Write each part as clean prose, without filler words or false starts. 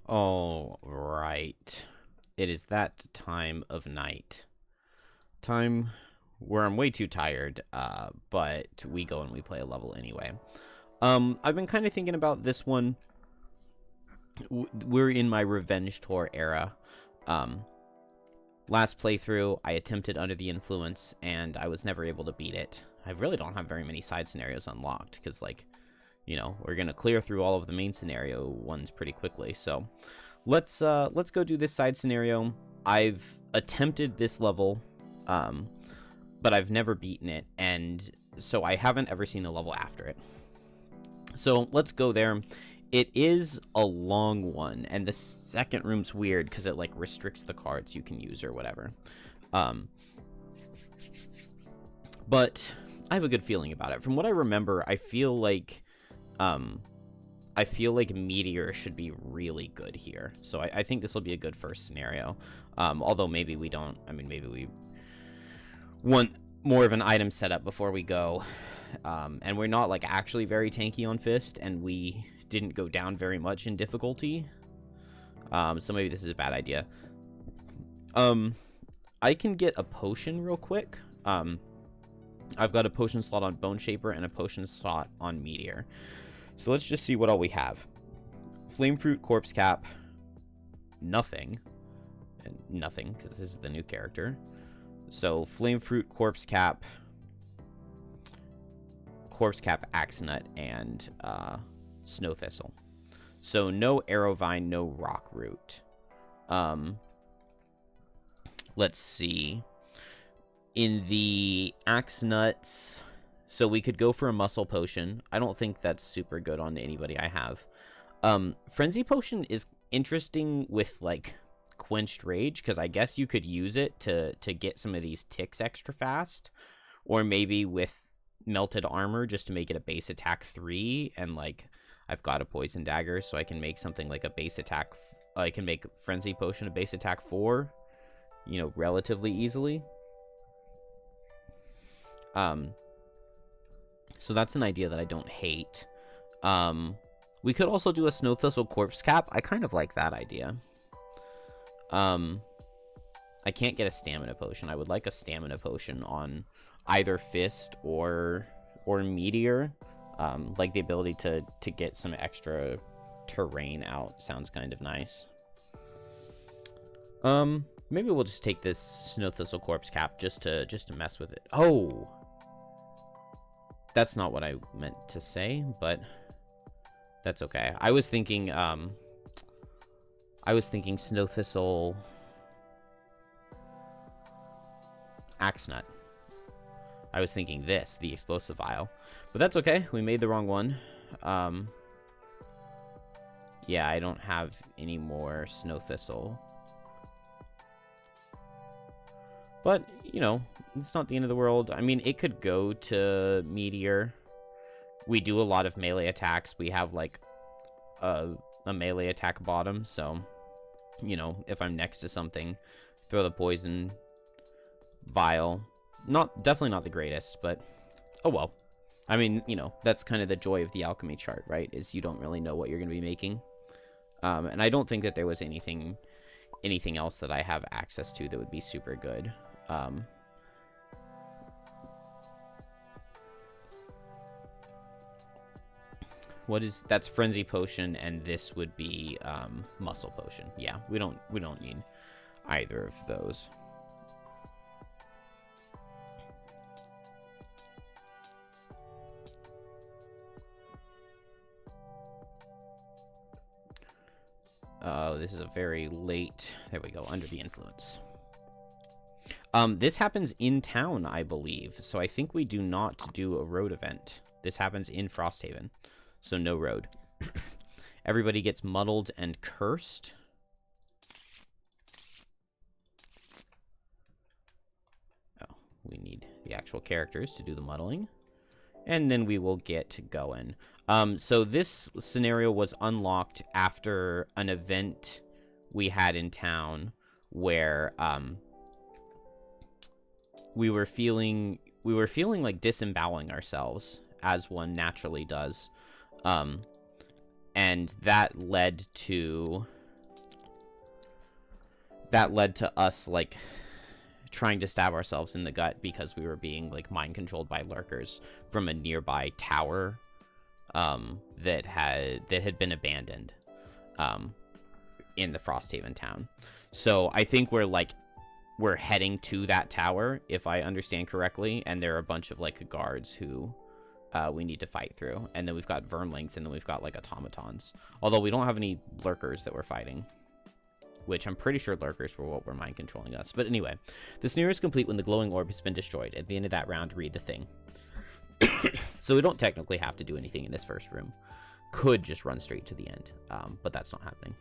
All right. It is that time of night. Time where I'm way too tired, but we go and we play a level anyway. I've been kind of thinking about this one. We're in my Revenge Tour era. Um, Last playthrough, I attempted Under the Influence, and I was never able to beat it. I really don't have very many side scenarios unlocked, because, like, we're gonna clear through all of the main scenario ones pretty quickly. So let's go do this side scenario. I've attempted this level, but I've never beaten it, and so I haven't ever seen the level after it. So let's go there. It is a long one, and the second room's weird because it like restricts the cards you can use or whatever. But I have a good feeling about it. From what I remember, I feel like Meteor should be really good here. So I think this will be a good first scenario. Although maybe we don't. I mean, maybe we want more of an item setup before we go. And we're not like actually very tanky on Fist, and we didn't go down very much in difficulty. So maybe this is a bad idea. I can get a potion real quick. I've got a potion slot on Bone Shaper and a potion slot on Meteor. So let's just see what all we have. Flame Fruit, Corpse Cap, nothing. And nothing, because this is the new character. So Flame Fruit, Corpse Cap, Axe Nut, and Snow Thistle. So no Arrow Vine, no Rock Root. Let's see. In the Axe Nuts, so we could go for a Muscle Potion. I don't think that's super good on anybody I have. Frenzy Potion is interesting with, like, Quenched Rage, because I guess you could use it to get some of these ticks extra fast. Or maybe with Melted Armor, just to make it a base attack 3, and, like, I've got a Poison Dagger, so I can make something like a base attack... I can make Frenzy Potion a base attack 4, relatively easily. So that's an idea that I don't hate. We could also do a Snow Thistle Corpse Cap. I kind of like that idea. I can't get a Stamina Potion. I would like a Stamina Potion on either Fist or Meteor. Like the ability to get some extra terrain out sounds kind of nice. Maybe we'll just take this Snow Thistle Corpse Cap just to mess with it. Oh! That's not what I meant to say, but that's okay. I was thinking Snow Thistle Axe Nut. I was thinking this, the Explosive Vial. But that's okay. We made the wrong one. Yeah, I don't have any more Snow Thistle. But, it's not the end of the world. I mean, it could go to Meteor. We do a lot of melee attacks. We have, like, a melee attack bottom. So, if I'm next to something, throw the Poison Vial. Definitely not the greatest, but oh well. I mean, that's kind of the joy of the alchemy chart, right? Is you don't really know what you're going to be making. And I don't think that there was anything else that I have access to that would be super good. That's Frenzy Potion, and this would be Muscle Potion. Yeah, we don't need either of those. This is a very late... There we go, Under the Influence. This happens in town, I believe. So I think we do not do a road event. This happens in Frosthaven. So no road. Everybody gets muddled and cursed. Oh, we need the actual characters to do the muddling. And then we will get going. So this scenario was unlocked after an event we had in town where we were feeling like disemboweling ourselves, as one naturally does. And that led to that led to us, like, trying to stab ourselves in the gut because we were being, like, mind controlled by lurkers from a nearby tower that had been abandoned in the Frosthaven town. So I think we're heading to that tower, if I understand correctly, and there are a bunch of, like, guards who we need to fight through. And then we've got Vermlings, and then we've got, like, automatons. Although we don't have any lurkers that we're fighting, which I'm pretty sure lurkers were what were mind controlling us. But anyway, the scenario is complete when the glowing orb has been destroyed. At the end of that round, read the thing. So we don't technically have to do anything in this first room. Could just run straight to the end, but that's not happening.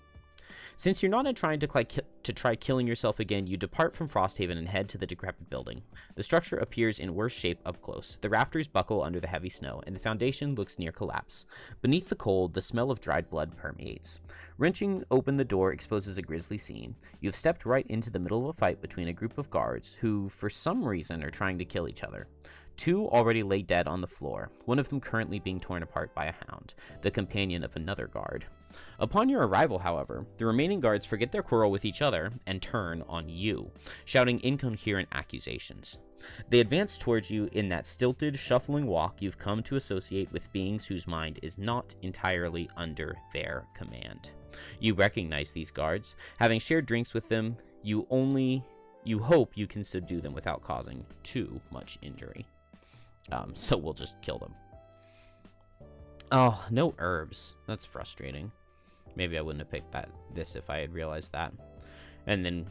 Since you're not trying to try killing yourself again, you depart from Frosthaven and head to the decrepit building. The structure appears in worse shape up close. The rafters buckle under the heavy snow, and the foundation looks near collapse. Beneath the cold, the smell of dried blood permeates. Wrenching open the door exposes a grisly scene. You have stepped right into the middle of a fight between a group of guards who, for some reason, are trying to kill each other. Two already lay dead on the floor, one of them currently being torn apart by a hound, the companion of another guard. Upon your arrival, however, the remaining guards forget their quarrel with each other and turn on you, shouting incoherent accusations. They advance towards you in that stilted, shuffling walk you've come to associate with beings whose mind is not entirely under their command. You recognize these guards. Having shared drinks with them, you hope you can subdue them without causing too much injury. So we'll just kill them. Oh, no herbs. That's frustrating. Maybe I wouldn't have picked this if I had realized that. And then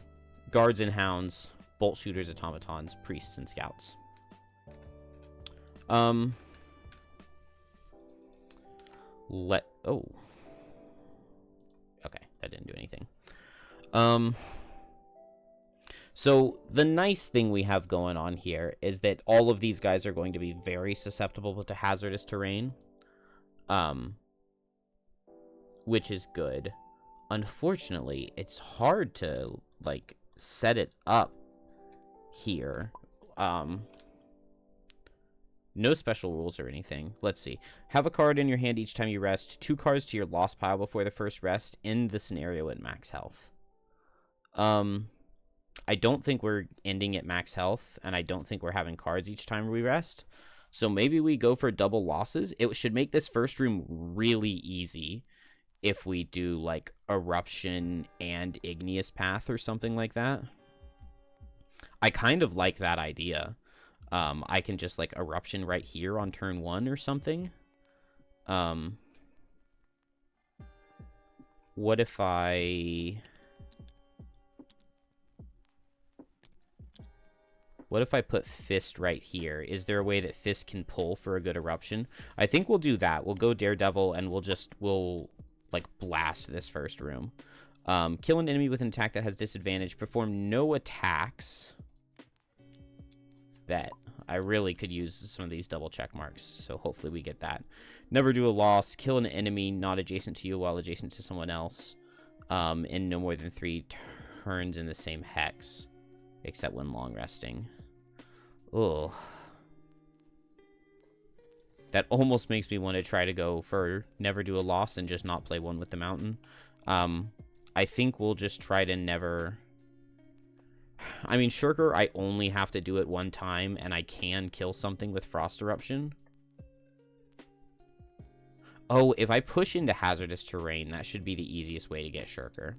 guards and hounds, bolt shooters, automatons, priests, and scouts. Oh. Okay, that didn't do anything. So the nice thing we have going on here is that all of these guys are going to be very susceptible to hazardous terrain. Which is good. Unfortunately, it's hard to, like, set it up here. No special rules or anything. Let's see. Have a card in your hand each time you rest. 2 cards to your lost pile before the first rest. End the scenario at max health. I don't think we're ending at max health, and I don't think we're having cards each time we rest. So maybe we go for double losses. It should make this first room really easy if we do, like, Eruption and Igneous Path or something like that. I kind of like that idea. I can just, like, Eruption right here on turn 1 or something. What if I put Fist right here? Is there a way that Fist can pull for a good Eruption? I think we'll do that. We'll go Daredevil, and we'll like, blast this first room. Kill an enemy with an attack that has disadvantage. Perform no attacks. Bet. I really could use some of these double check marks, so hopefully we get that. Never do a loss. Kill an enemy not adjacent to you while adjacent to someone else. In no more than 3 turns in the same hex, except when long resting. Ugh. That almost makes me want to try to go for never do a loss and just not play one with the mountain. I think we'll just try to never... I mean, Shirker, I only have to do it 1 time, and I can kill something with Frost Eruption. Oh, if I push into hazardous terrain, that should be the easiest way to get Shirker.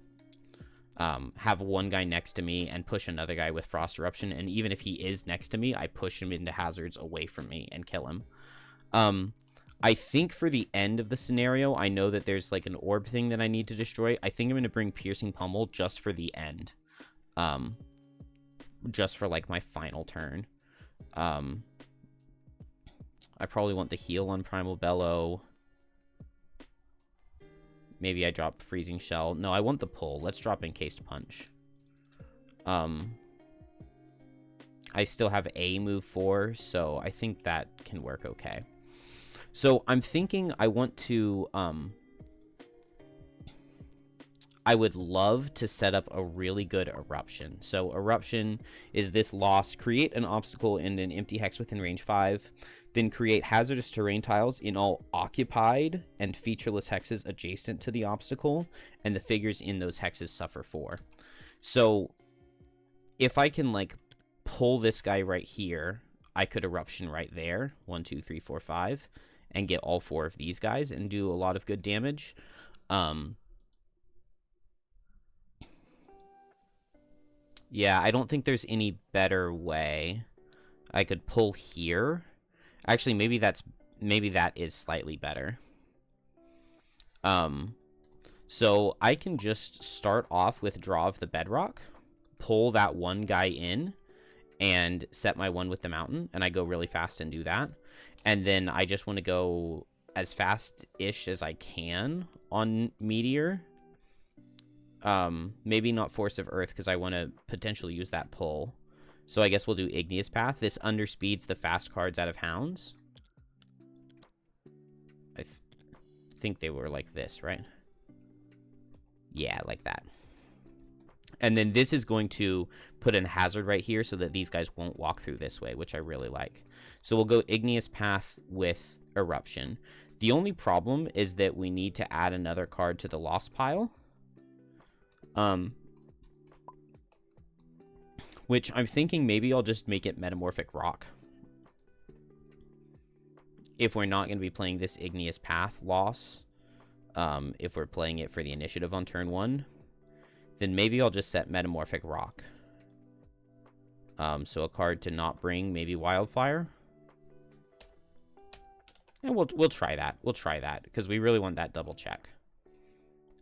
Have one guy next to me and push another guy with Frost Eruption, and even if he is next to me, I push him into hazards away from me and kill him. I think for the end of the scenario, I know that there's, like, an orb thing that I need to destroy. I think I'm going to bring Piercing Pummel just for the end. Just for, like, my final turn. I probably want the heal on Primal Bellow. Maybe I drop Freezing Shell. No, I want the pull. Let's drop Encased Punch. I still have a move 4, so I think that can work okay. So I'm thinking I want to, I would love to set up a really good Eruption. So Eruption is this loss: create an obstacle in an empty hex within range 5, then create hazardous terrain tiles in all occupied and featureless hexes adjacent to the obstacle, and the figures in those hexes suffer 4. So if I can, like, pull this guy right here, I could eruption right there. 1, 2, 3, 4, 5. And get all 4 of these guys and do a lot of good damage. Yeah, I don't think there's any better way. I could pull here. Actually, maybe that is slightly better. So I can just start off with Draw of the Bedrock, pull that one guy in, and set my one with the mountain, and I go really fast and do that. And then I just want to go as fast-ish as I can on Meteor. Maybe not Force of Earth, because I want to potentially use that pull. So I guess we'll do Igneous Path. This underspeeds the fast cards out of Hounds. I think they were like this, right? Yeah, like that. And then this is going to put in hazard right here so that these guys won't walk through this way, which I really like. So we'll go Igneous Path with Eruption. The only problem is that we need to add another card to the lost pile. Which I'm thinking maybe I'll just make it Metamorphic Rock. If we're not going to be playing this Igneous Path loss, if we're playing it for the initiative on turn 1, then maybe I'll just set Metamorphic Rock. So a card to not bring, maybe Wildfire. And we'll try that. We'll try that, because we really want that double check.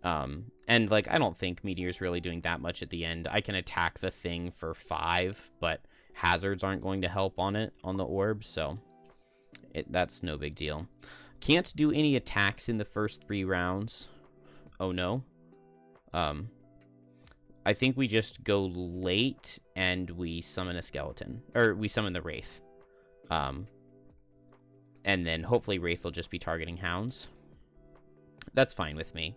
And, like, I don't think Meteor's really doing that much at the end. I can attack the thing for 5, but hazards aren't going to help on it, on the orb, so that's no big deal. Can't do any attacks in the first 3 rounds. Oh, no. I think we just go late and we summon a skeleton. Or we summon the Wraith. And then hopefully Wraith will just be targeting Hounds. That's fine with me.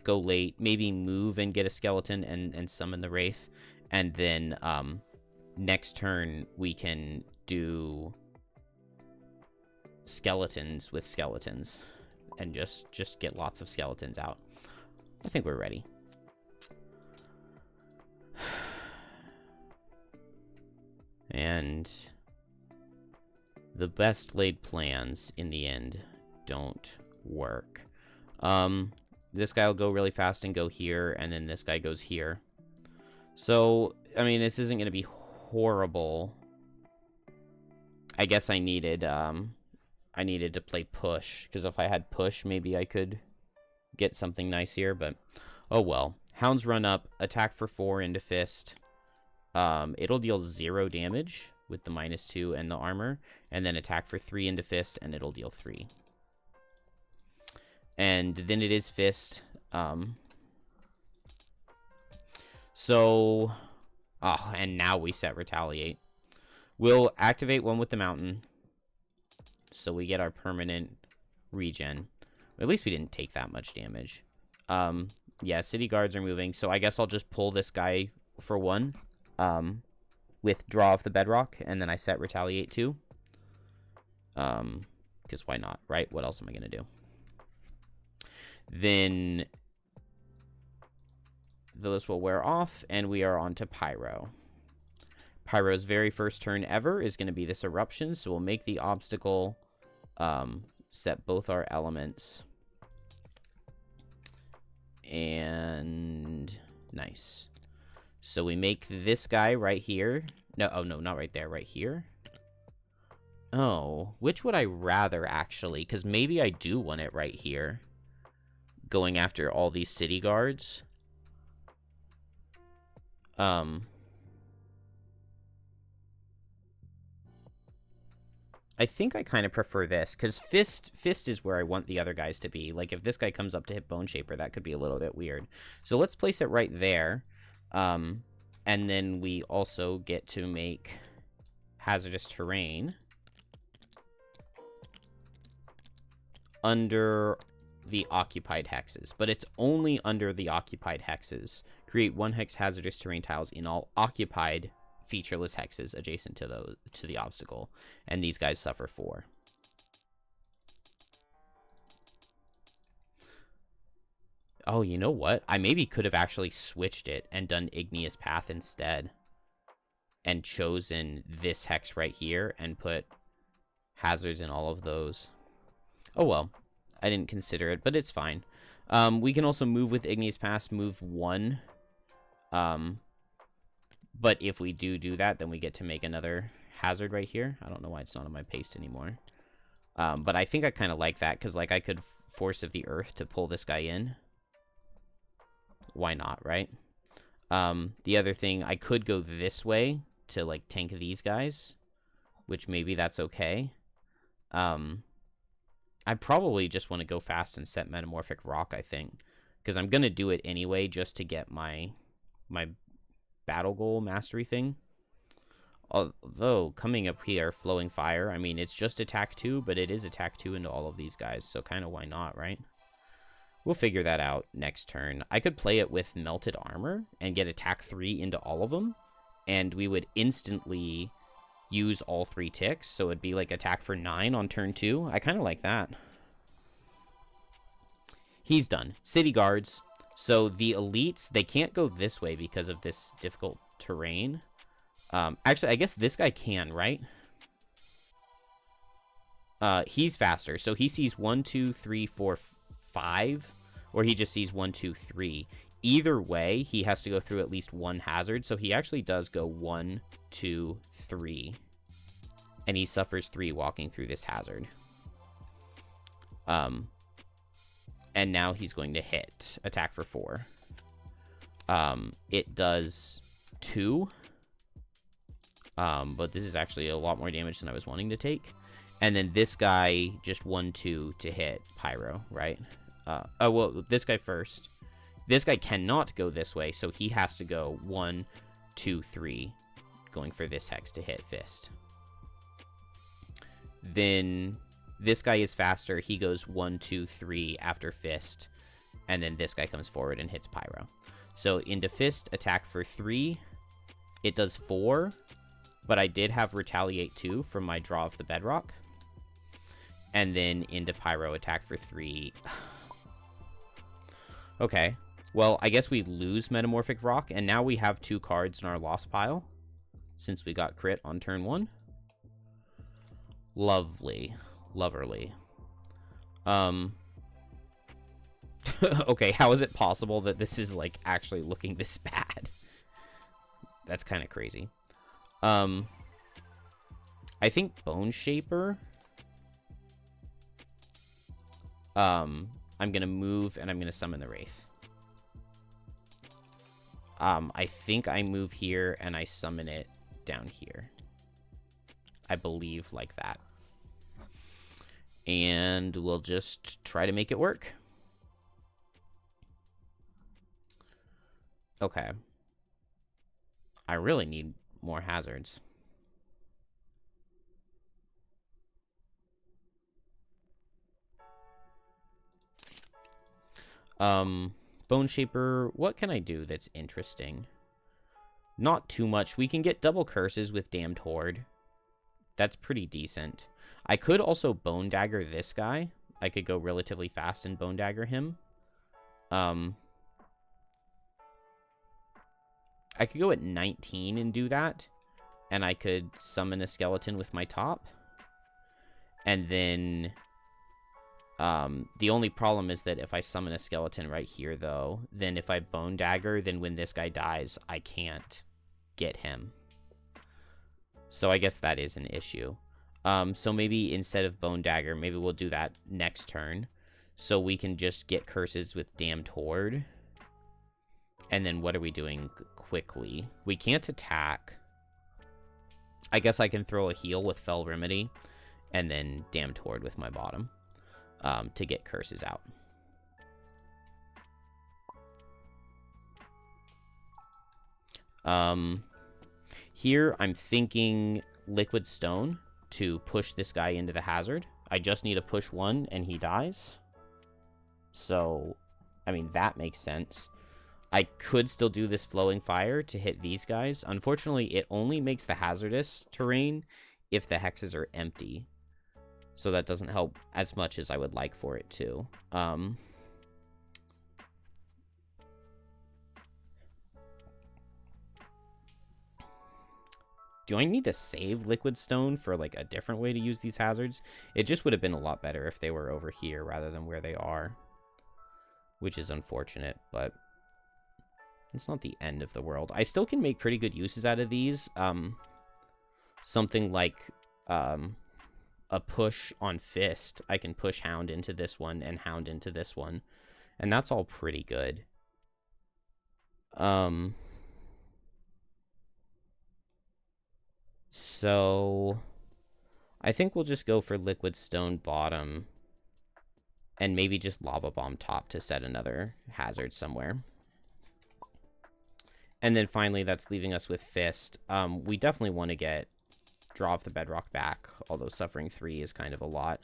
Go late, maybe move and get a skeleton and summon the Wraith. And then next turn we can do skeletons with skeletons. And just get lots of skeletons out. I think we're ready. And the best laid plans in the end don't work. This guy will go really fast and go here, and then this guy goes here. So, I mean, this isn't going to be horrible. I guess I needed to play push, because if I had push, maybe I could get something nice here, but oh well. Hounds run up, attack for 4 into Fist. It'll deal 0 damage with the -2 and the armor, and then attack for 3 into Fist, and it'll deal 3. And then it is Fist. So, oh, and now we set Retaliate. We'll activate one with the mountain, so we get our permanent regen. At least we didn't take that much damage. Yeah, city guards are moving, so I guess I'll just pull this guy for 1. With Draw of the Bedrock, and then I set Retaliate 2. Because why not, right? What else am I going to do? Then those will wear off, and we are on to Pyro. Pyro's very first turn ever is going to be this Eruption, so we'll make the obstacle, set both our elements. And nice. So we make this guy right here. No, oh no, not right there, right here. Oh, which would I rather, actually? Because maybe I do want it right here. Going after all these city guards. I think I kind of prefer this, because Fist is where I want the other guys to be. Like, if this guy comes up to hit Bone Shaper, that could be a little bit weird. So let's place it right there. And then we also get to make Hazardous Terrain under the occupied hexes, but it's only under the occupied hexes. Create 1 hex Hazardous Terrain tiles in all occupied featureless hexes adjacent to the obstacle, and these guys suffer 4. Oh, you know what? I maybe could have actually switched it and done Igneous Path instead. And chosen this hex right here and put hazards in all of those. Oh, well. I didn't consider it, but it's fine. We can also move with Igneous Path, move 1. But if we do that, then we get to make another hazard right here. I don't know why it's not on my paste anymore. But I think I kind of like that, because like I could Force of the Earth to pull this guy in. Why not, right? The other thing, I could go this way to like tank these guys, which maybe that's okay. I probably just want to go fast and set Metamorphic Rock, I think, because I'm going to do it anyway just to get my battle goal mastery thing. Although, coming up here, Flowing Fire, I mean, it's just attack 2, but it is attack 2 into all of these guys, so kind of why not, right? We'll figure that out next turn. I could play it with Melted Armor and get attack 3 into all of them, and we would instantly use all 3 ticks, so it'd be like attack for 9 on turn 2. I kind of like that. He's done. City Guards. So the elites, they can't go this way because of this difficult terrain. Actually, I guess this guy can, right? He's faster, so he sees 1, 2, 3, 4, 5, or he just sees 1, 2, 3. Either way, he has to go through at least 1 hazard, so he actually does go 1, 2, 3. And he suffers 3 walking through this hazard. And now he's going to hit. Attack for 4. It does 2. But this is actually a lot more damage than I was wanting to take. And then this guy, just 1, 2 to hit Pyro, right? Oh, well, this guy first. This guy cannot go this way, so he has to go 1, 2, 3, going for this hex to hit Fist. Then this guy is faster. He goes 1, 2, 3 after Fist, and then this guy comes forward and hits Pyro. So into Fist, attack for 3. It does 4, but I did have Retaliate 2 from my draw of the Bedrock. And then into Pyro, attack for 3. Okay. Well, I guess we lose Metamorphic Rock, and now we have 2 cards in our loss pile, since we got crit on turn 1. Lovely. Loverly. Okay, how is it possible that this is, like, actually looking this bad? That's kind of crazy. I think Bone Shaper. I'm gonna move, and I'm gonna summon the Wraith. I think I move here, and I summon it down here. I believe like that. And we'll just try to make it work. Okay. I really need more hazards. Bone Shaper, what can I do that's interesting? Not too much. We can get double curses with Damned Horde. That's pretty decent. I could also Bone Dagger this guy. I could go relatively fast and Bone Dagger him. I could go at 19 and do that. And I could summon a skeleton with my top. And then the only problem is that if I summon a skeleton right here, though, then if I Bone Dagger, then when this guy dies, I can't get him. So I guess that is an issue. So maybe instead of Bone Dagger, maybe we'll do that next turn. So we can just get curses with Damned Horde. And then what are we doing quickly? We can't attack. I guess I can throw a heal with Fell Remedy. And then Damned Horde with my bottom. To get curses out. Here I'm thinking Liquid Stone to push this guy into the hazard. I just need to push 1 and he dies. So, I mean, that makes sense. I could still do this Flowing Fire to hit these guys. Unfortunately, it only makes the hazardous terrain if the hexes are empty. So that doesn't help as much as I would like for it to. Do I need to save liquid stone for like a different way to use these hazards? It just would have been a lot better if they were over here rather than where they are, which is unfortunate, but it's not the end of the world. I still can make pretty good uses out of these. Something like a push on Fist. I can push Hound into this one and Hound into this one, and that's all pretty good. So I think we'll just go for liquid stone bottom and maybe just lava bomb top to set another hazard somewhere. And then finally, that's leaving us with Fist. We definitely want to get Draw of the Bedrock back, although suffering 3 is kind of a lot.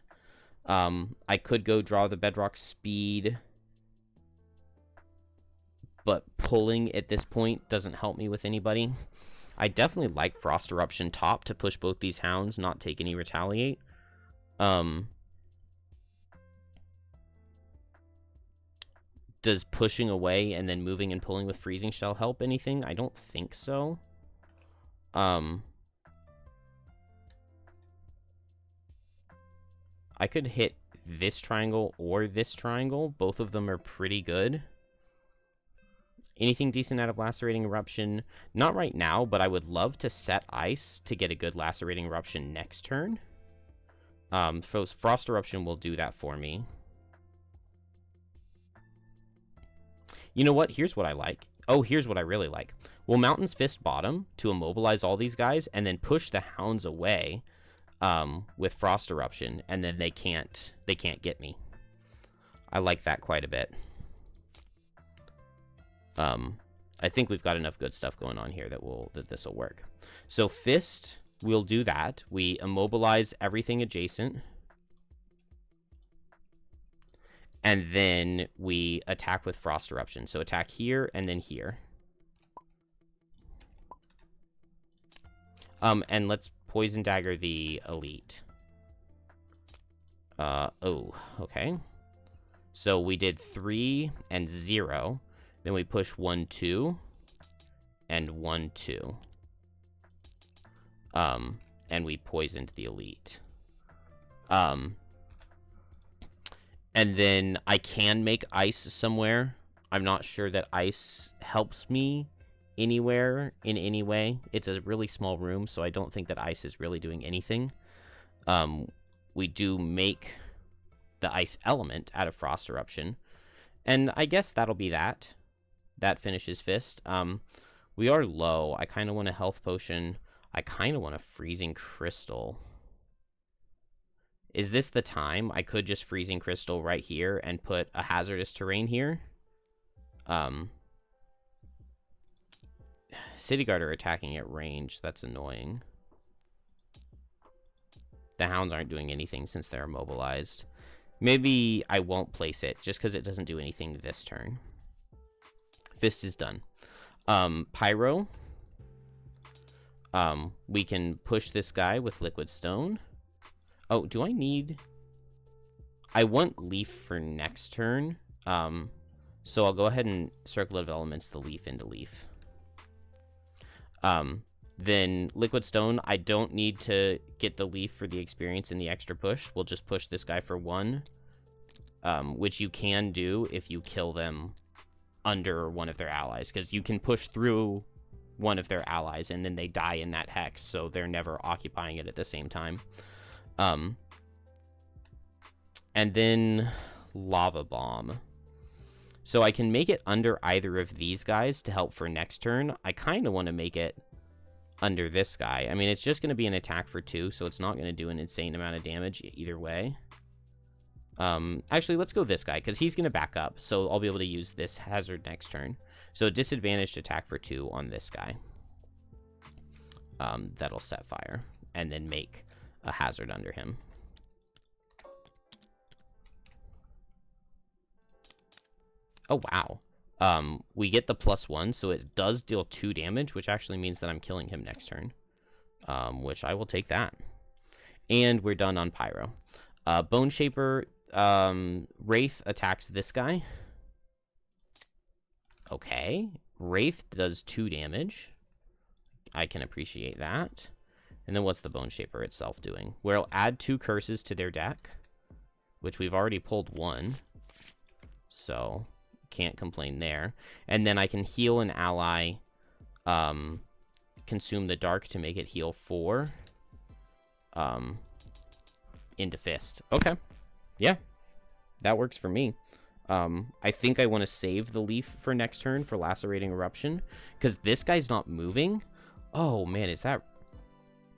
I could go Draw of the Bedrock speed, but pulling at this point doesn't help me with anybody. I definitely like Frost Eruption top to push both these Hounds, not take any retaliate. Does pushing away and then moving and pulling with Freezing Shell help anything? I don't think so. I could hit this triangle or this triangle. Both of them are pretty good. Anything decent out of Lacerating Eruption? Not right now, but I would love to set Ice to get a good Lacerating Eruption next turn. Frost Eruption will do that for me. You know what? Here's what I like. Oh, here's what I really like. We'll Mountain's Fist bottom to immobilize all these guys and then push the Hounds away with Frost Eruption, and then they can't get me. I like that quite a bit. I think we've got enough good stuff going on here that this will work. So Fist, we'll do that. We immobilize everything adjacent. And then we attack with Frost Eruption. So attack here and then here. And let's Poison Dagger the Elite. Oh, okay. So we did 3 and 0. Then we push 1, 2, and 1, 2. And we poisoned the Elite. And then I can make Ice somewhere. I'm not sure that Ice helps me anywhere in any way. It's a really small room, so I don't think that Ice is really doing anything. We do make the Ice element out of Frost Eruption. And I guess that'll be that. That finishes Fist. We are low. I kind of want a health potion. I kind of want a Freezing Crystal. Is this the time? I could just Freezing Crystal right here and put a hazardous terrain here. City Guard are attacking at range. That's annoying. The Hounds aren't doing anything since they're immobilized. Maybe I won't place it just because it doesn't do anything this turn. Fist is done. Pyro. We can push this guy with Liquid Stone. Oh, do I need... I want Leaf for next turn. So I'll go ahead and Circle of Elements the Leaf into Leaf. Then Liquid Stone, I don't need to get the Leaf for the experience and the extra push. We'll just push this guy for 1. Which you can do if you kill them under one of their allies, because you can push through one of their allies and then they die in that hex, so they're never occupying it at the same time. And then Lava Bomb. So I can make it under either of these guys to help for next turn. I kind of want to make it under this guy. I mean, it's just going to be an attack for 2, so it's not going to do an insane amount of damage either way. Actually, let's go this guy, because he's going to back up, so I'll be able to use this hazard next turn. So disadvantaged attack for 2 on this guy. That'll set fire, and then make a hazard under him. Oh, wow. We get the +1, so it does deal 2 damage, which actually means that I'm killing him next turn. Which I will take that. And we're done on Pyro. Bone Shaper, Wraith attacks this guy. Okay. Wraith does 2 damage. I can appreciate that. And then what's the Bone Shaper itself doing? We'll add 2 curses to their deck, which we've already pulled 1. So, can't complain there. And then I can heal an ally, consume the dark to make it heal 4, into Fist. Okay. Yeah. That works for me. I think I want to save the leaf for next turn for Lacerating Eruption, because this guy's not moving. Oh, man, is that...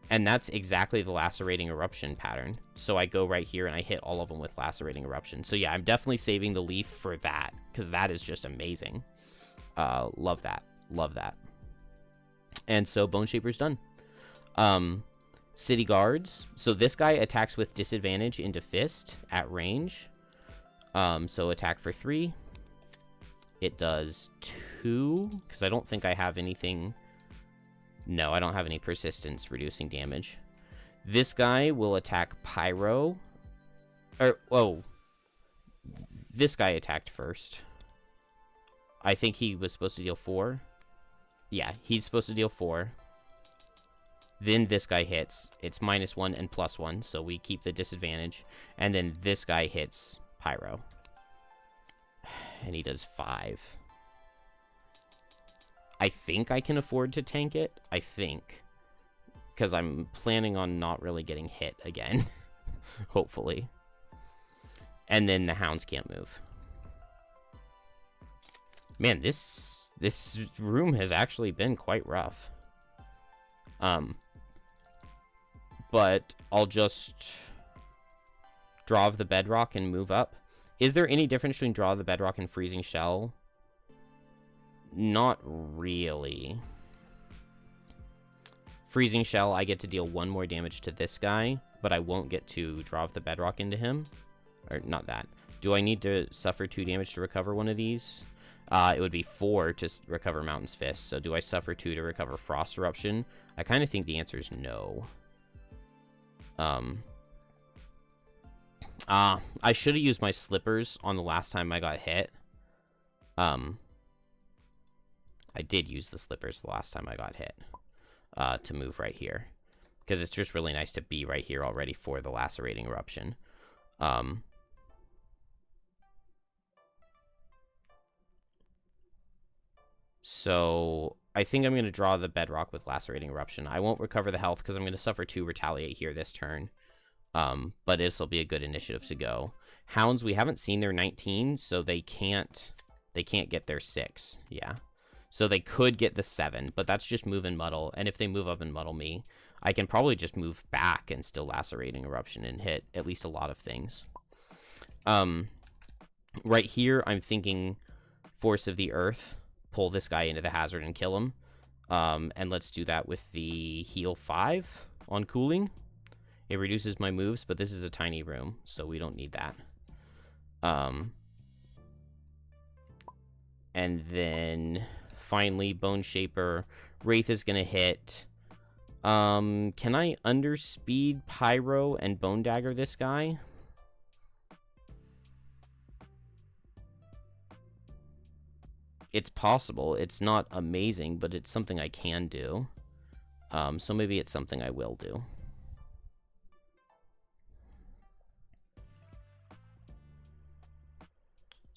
And that's exactly the Lacerating Eruption pattern. So I go right here and I hit all of them with Lacerating Eruption. So yeah, I'm definitely saving the leaf for that, because that is just amazing. Love that. Love that. And so Bone Shaper's done. City Guards. So this guy attacks with disadvantage into Fist at range. So attack for 3. It does 2, because I don't think I have anything... No, I don't have any persistence reducing damage. This guy will attack Pyro. This guy attacked first. I think he was supposed to deal 4. Yeah, he's supposed to deal 4. Then this guy hits. It's -1 and +1, so we keep the disadvantage. And then this guy hits Pyro. And he does 5. I think I can afford to tank it. I think. Because I'm planning on not really getting hit again. Hopefully. And then the hounds can't move. Man, this room has actually been quite rough. But I'll just draw the bedrock and move up. Is there any difference between draw the bedrock and freezing shell? Not really. Freezing shell, I get to deal 1 more damage to this guy, but I won't get to draw the bedrock into him. Or not that. Do I need to suffer 2 damage to recover one of these? It would be 4 to recover Mountain's Fist. So do I suffer 2 to recover Frost Eruption? I kind of think the answer is no. I should have used my slippers on the last time I got hit. I did use the slippers the last time I got hit to move right here, because it's just really nice to be right here already for the Lacerating Eruption. So I think I'm going to draw the bedrock with Lacerating Eruption. I won't recover the health because I'm going to suffer 2 retaliate here this turn. But this will be a good initiative to go. Hounds, we haven't seen their 19, so they can't get their 6. Yeah. So they could get the 7, but that's just move and muddle. And if they move up and muddle me, I can probably just move back and still Lacerating Eruption and hit at least a lot of things. Right here, I'm thinking Force of the Earth. Pull this guy into the hazard and kill him. And let's do that with the heal 5 on cooling. It reduces my moves, but this is a tiny room, so we don't need that. And then finally, Bone Shaper. Wraith is going to hit. Can I underspeed Pyro and Bone Dagger this guy? It's possible. It's not amazing, but it's something I can do. So maybe it's something I will do.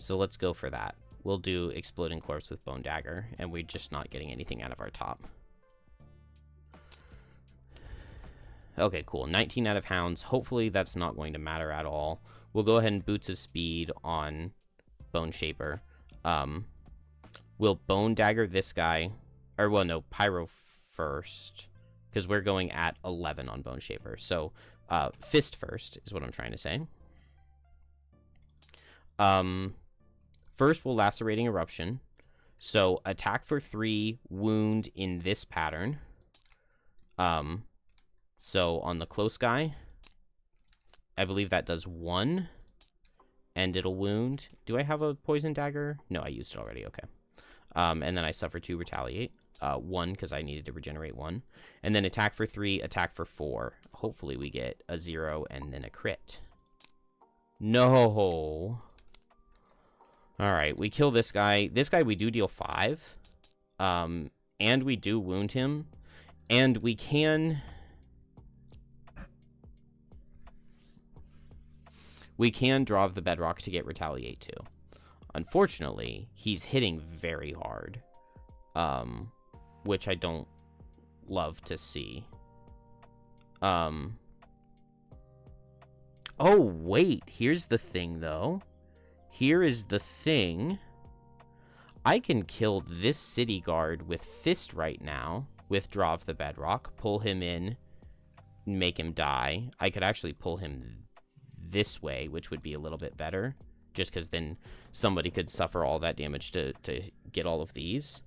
So let's go for that. We'll do Exploding Corpse with Bone Dagger, and we're just not getting anything out of our top. Okay, cool. 19 out of Hounds. Hopefully that's not going to matter at all. We'll go ahead and Boots of Speed on Bone Shaper. We'll Bone Dagger this guy. Or, well, no, Pyro first. Because we're going at 11 on Bone Shaper. So, Fist first is what I'm trying to say. First, we'll Lacerating Eruption. So, attack for 3, wound in this pattern. So, on the close guy, I believe that does 1. And it'll wound. Do I have a Poison Dagger? No, I used it already. Okay. And then I suffer 2 retaliate. 1, because I needed to regenerate 1. And then attack for 3, attack for 4. Hopefully we get a 0 and then a crit. No. Alright, we kill this guy. This guy we do deal 5. And we do wound him. And we can... We can draw the bedrock to get retaliate too. Unfortunately, he's hitting very hard, which I don't love to see. Oh, wait. Here's the thing, though. Here is the thing. I can kill this city guard with Fist right now, withdraw the bedrock, pull him in, make him die. I could actually pull him this way, which would be a little bit better, just because then somebody could suffer all that damage to get all of these.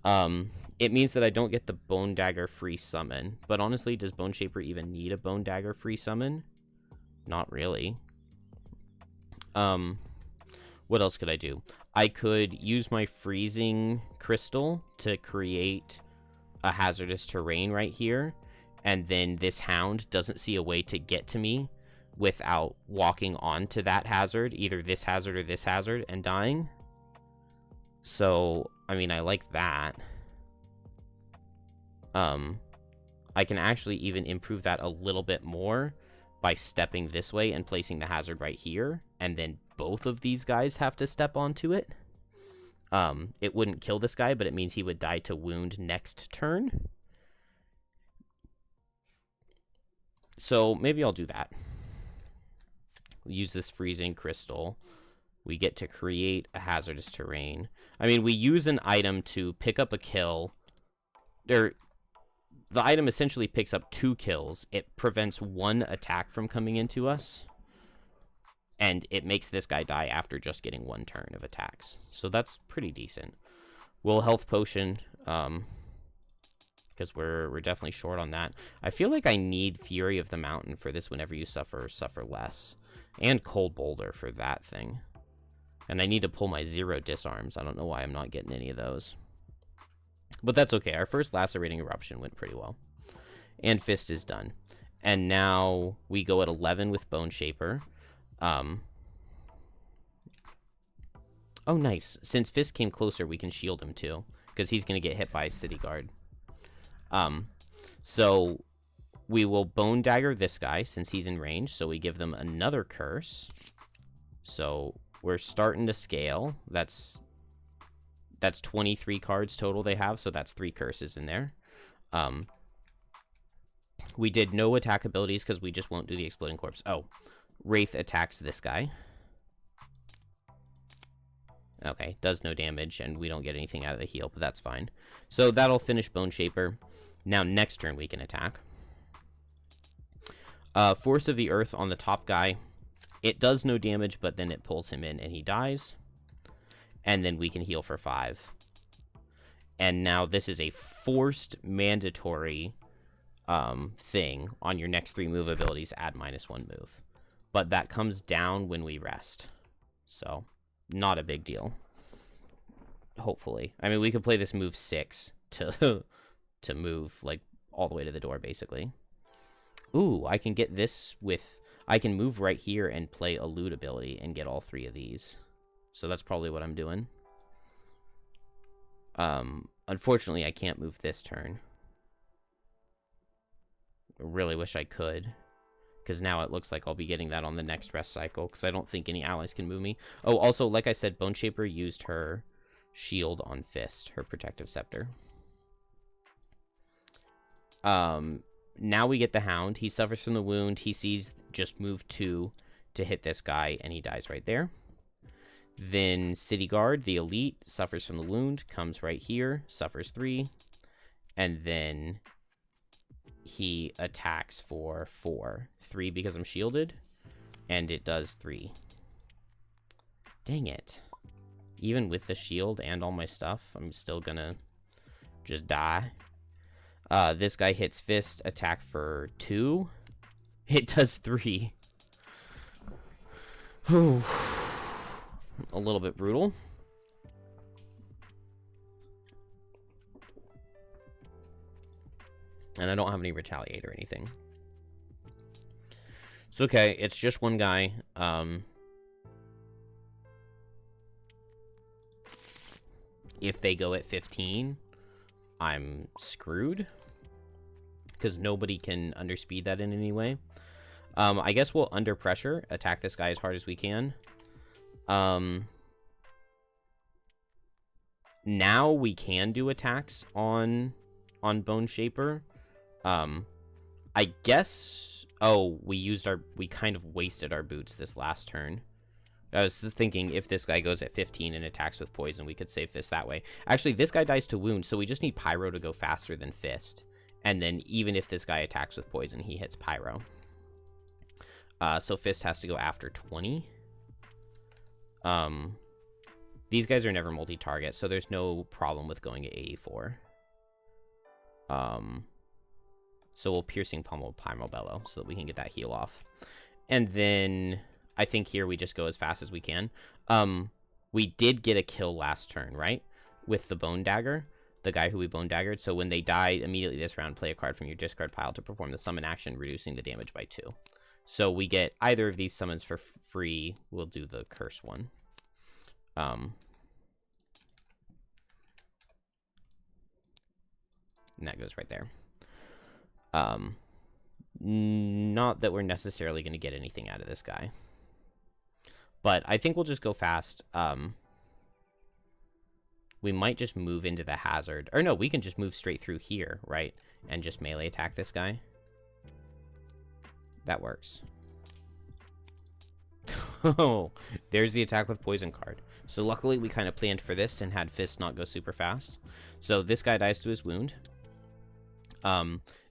It means that I don't get the Bone Dagger free summon, but honestly, does Bone Shaper even need a Bone Dagger free summon? Not really. What else could I do? I could use my freezing crystal to create a hazardous terrain right here, and then this hound doesn't see a way to get to me without walking onto that hazard, either this hazard or this hazard, and dying. So, I mean, I like that. I can actually even improve that a little bit more by stepping this way and placing the hazard right here, and then both of these guys have to step onto it. It wouldn't kill this guy, but it means he would die to wound next turn. So maybe I'll do that. We'll use this freezing crystal. We get to create a hazardous terrain. I mean, we use an item to pick up a kill. The item essentially picks up 2 kills. It prevents 1 attack from coming into us. And it makes this guy die after just getting 1 turn of attacks. So that's pretty decent. We'll health potion, because we're definitely short on that. I feel like I need Fury of the Mountain for this whenever you suffer less. And Cold Boulder for that thing. And I need to pull my 0 disarms. I don't know why I'm not getting any of those. But that's okay. Our first Lacerating Eruption went pretty well. And Fist is done. And now we go at 11 with Bone Shaper. Oh, nice. Since Fist came closer, we can shield him too, because he's going to get hit by a City Guard. So we will Bone Dagger this guy since he's in range, so we give them another curse. So we're starting to scale. That's 23 cards total they have, so that's 3 curses in there. We did no attack abilities because we just won't do the Exploding Corpse. Oh, Wraith attacks this guy. Okay, does no damage, and we don't get anything out of the heal, but that's fine. So that'll finish Bone Shaper. Now next turn we can attack. Force of the Earth on the top guy. It does no damage, but then it pulls him in and he dies. And then we can heal for 5. And now this is a forced mandatory thing. On your next 3 move abilities, add -1 move. But that comes down when we rest. So, not a big deal. Hopefully. I mean, we could play this move 6 to move, like, all the way to the door, basically. Ooh, I can get this with... I can move right here and play a loot ability and get all 3 of these. So that's probably what I'm doing. Unfortunately, I can't move this turn. I really wish I could, because now it looks like I'll be getting that on the next rest cycle, because I don't think any allies can move me. Oh, also, like I said, Bone Shaper used her shield on Fist, her protective scepter. Now we get the Hound. He suffers from the wound. He sees just move 2 to hit this guy, and he dies right there. Then City Guard, the Elite, suffers from the wound, comes right here, suffers 3, and then he attacks for 4. 3 because I'm shielded, and it does 3. Dang it. Even with the shield and all my stuff, I'm still gonna just die. This guy hits Fist, attack for 2. It does 3. Whew. A little bit brutal. And I don't have any retaliate or anything. It's okay. It's just one guy. If they go at 15, I'm screwed, because nobody can underspeed that in any way. I guess we'll under pressure attack this guy as hard as we can. Now we can do attacks on Bone Shaper. I guess. Oh, we kind of wasted our boots this last turn. I was thinking if this guy goes at 15 and attacks with poison, we could save Fist that way. Actually, this guy dies to wound, so we just need Pyro to go faster than Fist. And then even if this guy attacks with poison, he hits Pyro. So Fist has to go after 20. These guys are never multi-target, so there's no problem with going at 84. So we'll Piercing Pummel Primal Bellow so that we can get that heal off. And then I think here we just go as fast as we can. We did get a kill last turn, right? With the Bone Dagger, the guy who we Bone Daggered. So when they die immediately this round, play a card from your discard pile to perform the summon action, reducing the damage by 2. So we get either of these summons for free. We'll do the curse one. And that goes right there. Not that we're necessarily going to get anything out of this guy. But I think we'll just go fast. We might just move into the hazard. Or no, we can just move straight through here, right? And just melee attack this guy. That works. Oh, there's the attack with poison card. So luckily we kind of planned for this and had Fist not go super fast. So this guy dies to his wound.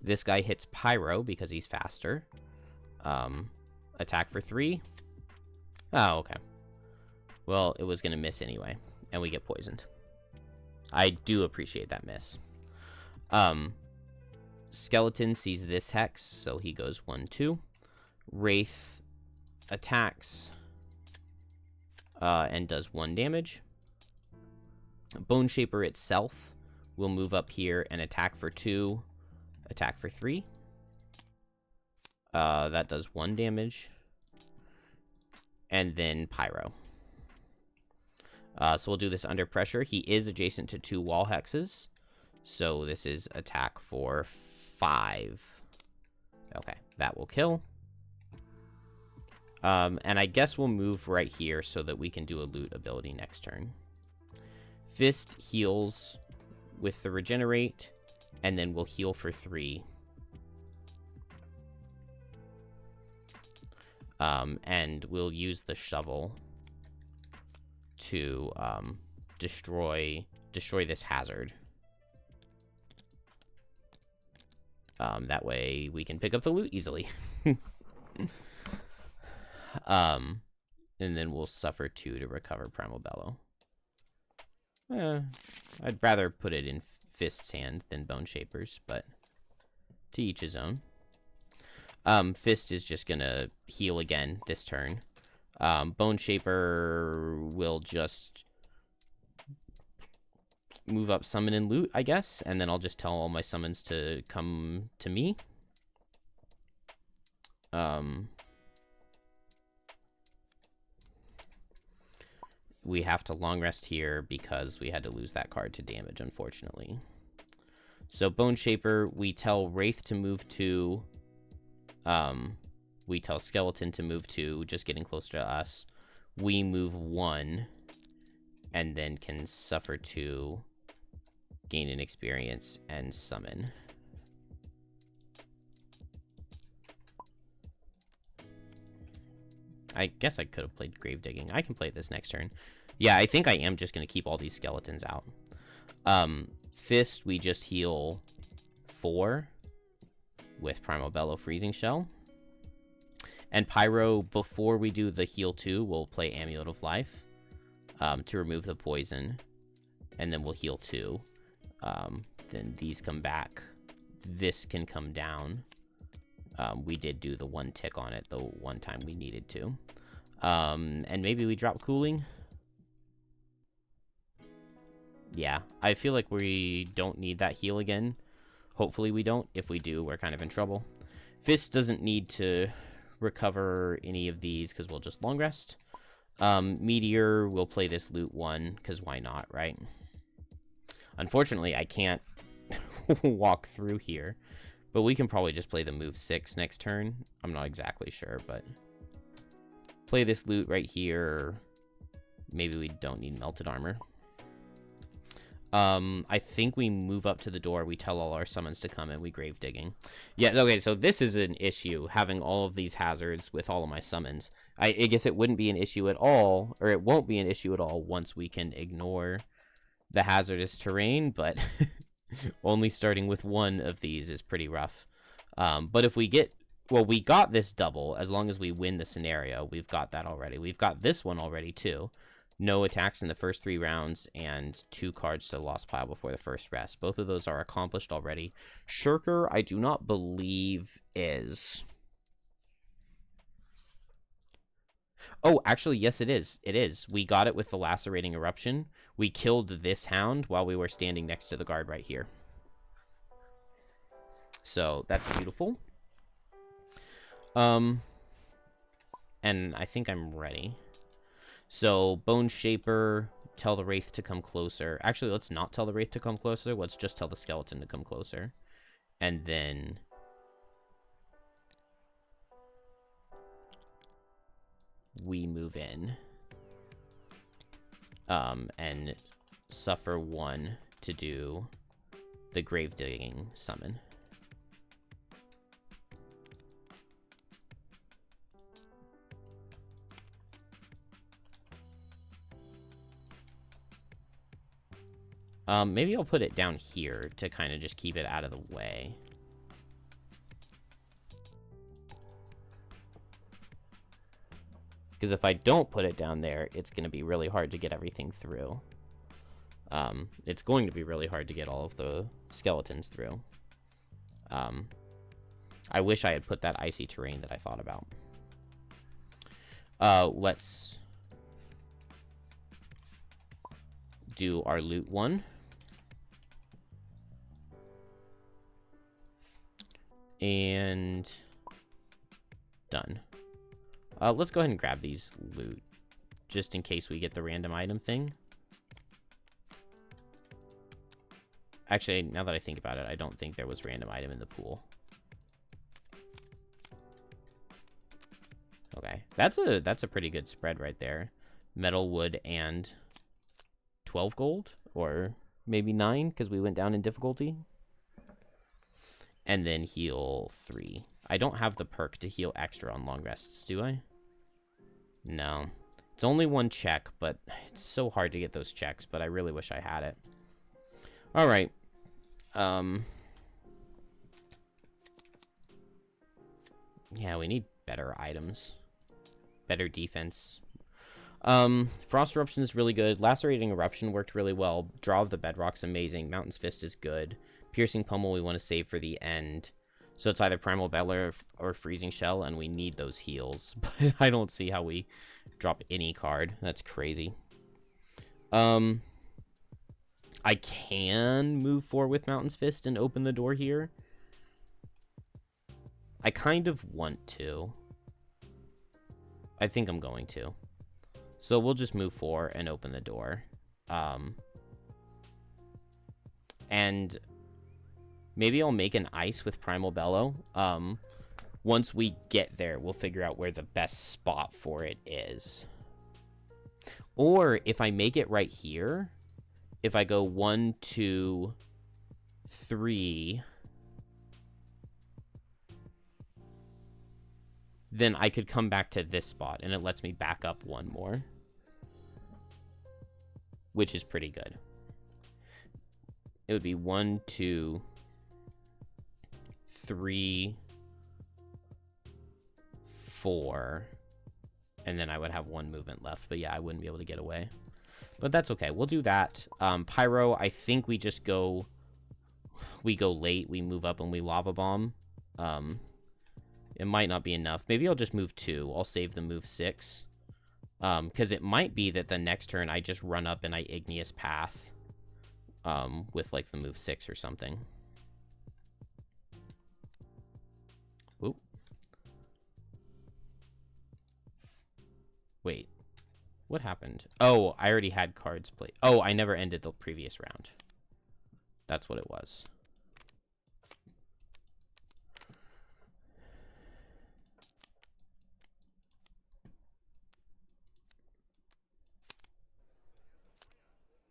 This guy hits Pyro because he's faster. Attack for 3. Oh, okay. Well, it was going to miss anyway, and we get poisoned. I do appreciate that miss. Skeleton sees this hex, so he goes 1-2. Wraith attacks and does 1 damage. Bone Shaper itself will move up here and attack for 2. Attack for 3. That does 1 damage. And then Pyro. So we'll do this under pressure. He is adjacent to 2 wall hexes. So this is attack for 5. Okay, that will kill. And I guess we'll move right here so that we can do a loot ability next turn. Fist heals with the regenerate. And then we'll heal for 3. And we'll use the shovel to destroy this hazard. That way we can pick up the loot easily. And then we'll suffer 2 to recover Primal Bellow. I'd rather put it in Fist's hand than Bone Shaper's, but to each his own. Fist is just gonna heal again this turn. Bone Shaper will just move up, summon, and loot, I guess, and then I'll just tell all my summons to come to me. We have to long rest here because we had to lose that card to damage, unfortunately. So Bone Shaper, we tell Wraith to move to. We tell Skeleton to move to, just getting closer to us. We move 1, and then can suffer 2, gain an experience, and summon. I guess I could have played Grave Digging. I can play it this next turn. Yeah, I think I am just going to keep all these skeletons out. Fist, we just heal 4 with Primal Bellow Freezing Shell. And Pyro, before we do the heal 2, we'll play Amulet of Life to remove the poison. And then we'll heal 2. Then these come back. This can come down. We did do the 1 tick on it the one time we needed to. And maybe we drop Cooling. Yeah, I feel like we don't need that heal again. Hopefully we don't. If we do, we're kind of in trouble. Fist doesn't need to recover any of these because we'll just long rest. Meteor, we'll play this loot 1 because why not, right? Unfortunately, I can't walk through here But we can probably just play the move 6 next turn. I'm not exactly sure, but play this loot right here. Maybe we don't need melted armor. I think we move up to the door. We tell all our summons to come and we grave digging. Yeah, okay, so this is an issue, having all of these hazards with all of my summons. I guess it wouldn't be an issue at all, or it won't be an issue at all once we can ignore the hazardous terrain, but only starting with one of these is pretty rough. But if we get... Well, we got this double. As long as we win the scenario, we've got that already. We've got this one already, too. No attacks in the first 3 rounds, and 2 cards to the lost pile before the first rest. Both of those are accomplished already. Shirker, I do not believe is... Oh, actually, yes, it is. It is. We got it with the Lacerating Eruption. We killed this hound while we were standing next to the guard right here. So, that's beautiful. And I think I'm ready. So, Bone Shaper, tell the Wraith to come closer. Actually, let's not tell the Wraith to come closer. Let's just tell the Skeleton to come closer. And then... we move in. And suffer 1 to do the grave digging summon. Maybe I'll put it down here to kind of just keep it out of the way. Because if I don't put it down there, it's going to be really hard to get everything through. It's going to be really hard to get all of the skeletons through. I wish I had put that icy terrain that I thought about. Let's do our loot 1. And done. Let's go ahead and grab these loot, just in case we get the random item thing. Actually, now that I think about it, I don't think there was random item in the pool. Okay, that's a pretty good spread right there. Metal, wood, and 12 gold, or maybe 9, because we went down in difficulty. And then heal 3. I don't have the perk to heal extra on long rests, do I? No. It's only 1 check, but it's so hard to get those checks, but I really wish I had it. Alright. Yeah, we need better items. Better defense. Frost Eruption is really good. Lacerating Eruption worked really well. Draw of the Bedrock's amazing. Mountain's Fist is good. Piercing Pummel we want to save for the end. So it's either Primal Bellow or Freezing Shell, and we need those heals. But I don't see how we drop any card. That's crazy. I can move forward with Mountain's Fist and open the door here. I kind of want to. I think I'm going to. So we'll just move forward and open the door. And maybe I'll make an ice with Primal Bellow. Once we get there, we'll figure out where the best spot for it is. Or if I make it right here, if I go 1, 2, 3, then I could come back to this spot, and it lets me back up 1 more, which is pretty good. It would be 1, 2, 3, 4, and then I would have 1 movement left. But yeah, I wouldn't be able to get away. But that's okay. We'll do that. Pyro, I think we just go... we go late, we move up, and we Lava Bomb. It might not be enough. Maybe I'll just move 2. I'll save the move 6. Because it might be that the next turn I just run up and I Igneous Path with, like, the move 6 or something. Oop. Wait. What happened? Oh, I already had cards played. Oh, I never ended the previous round. That's what it was.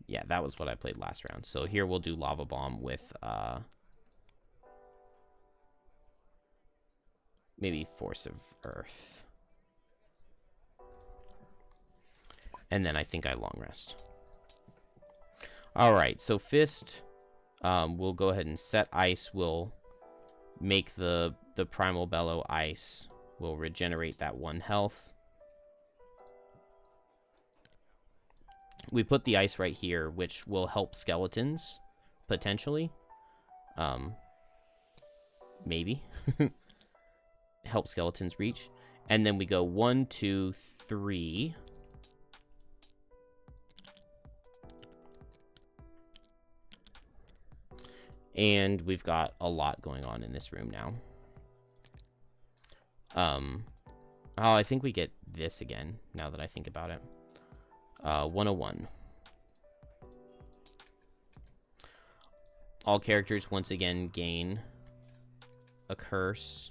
Yeah, that was what I played last round. So here we'll do Lava Bomb with maybe Force of Earth. And then I think I long rest. Alright, so Fist, we'll go ahead and set Ice. We'll make the Primal Bellow Ice. We'll regenerate that 1 health. We put the Ice right here, which will help skeletons, potentially. Maybe. Help skeletons reach. And then we go 1, 2, 3... And we've got a lot going on in this room now. Oh, I think we get this again, now that I think about it. 101. All characters once again gain a curse.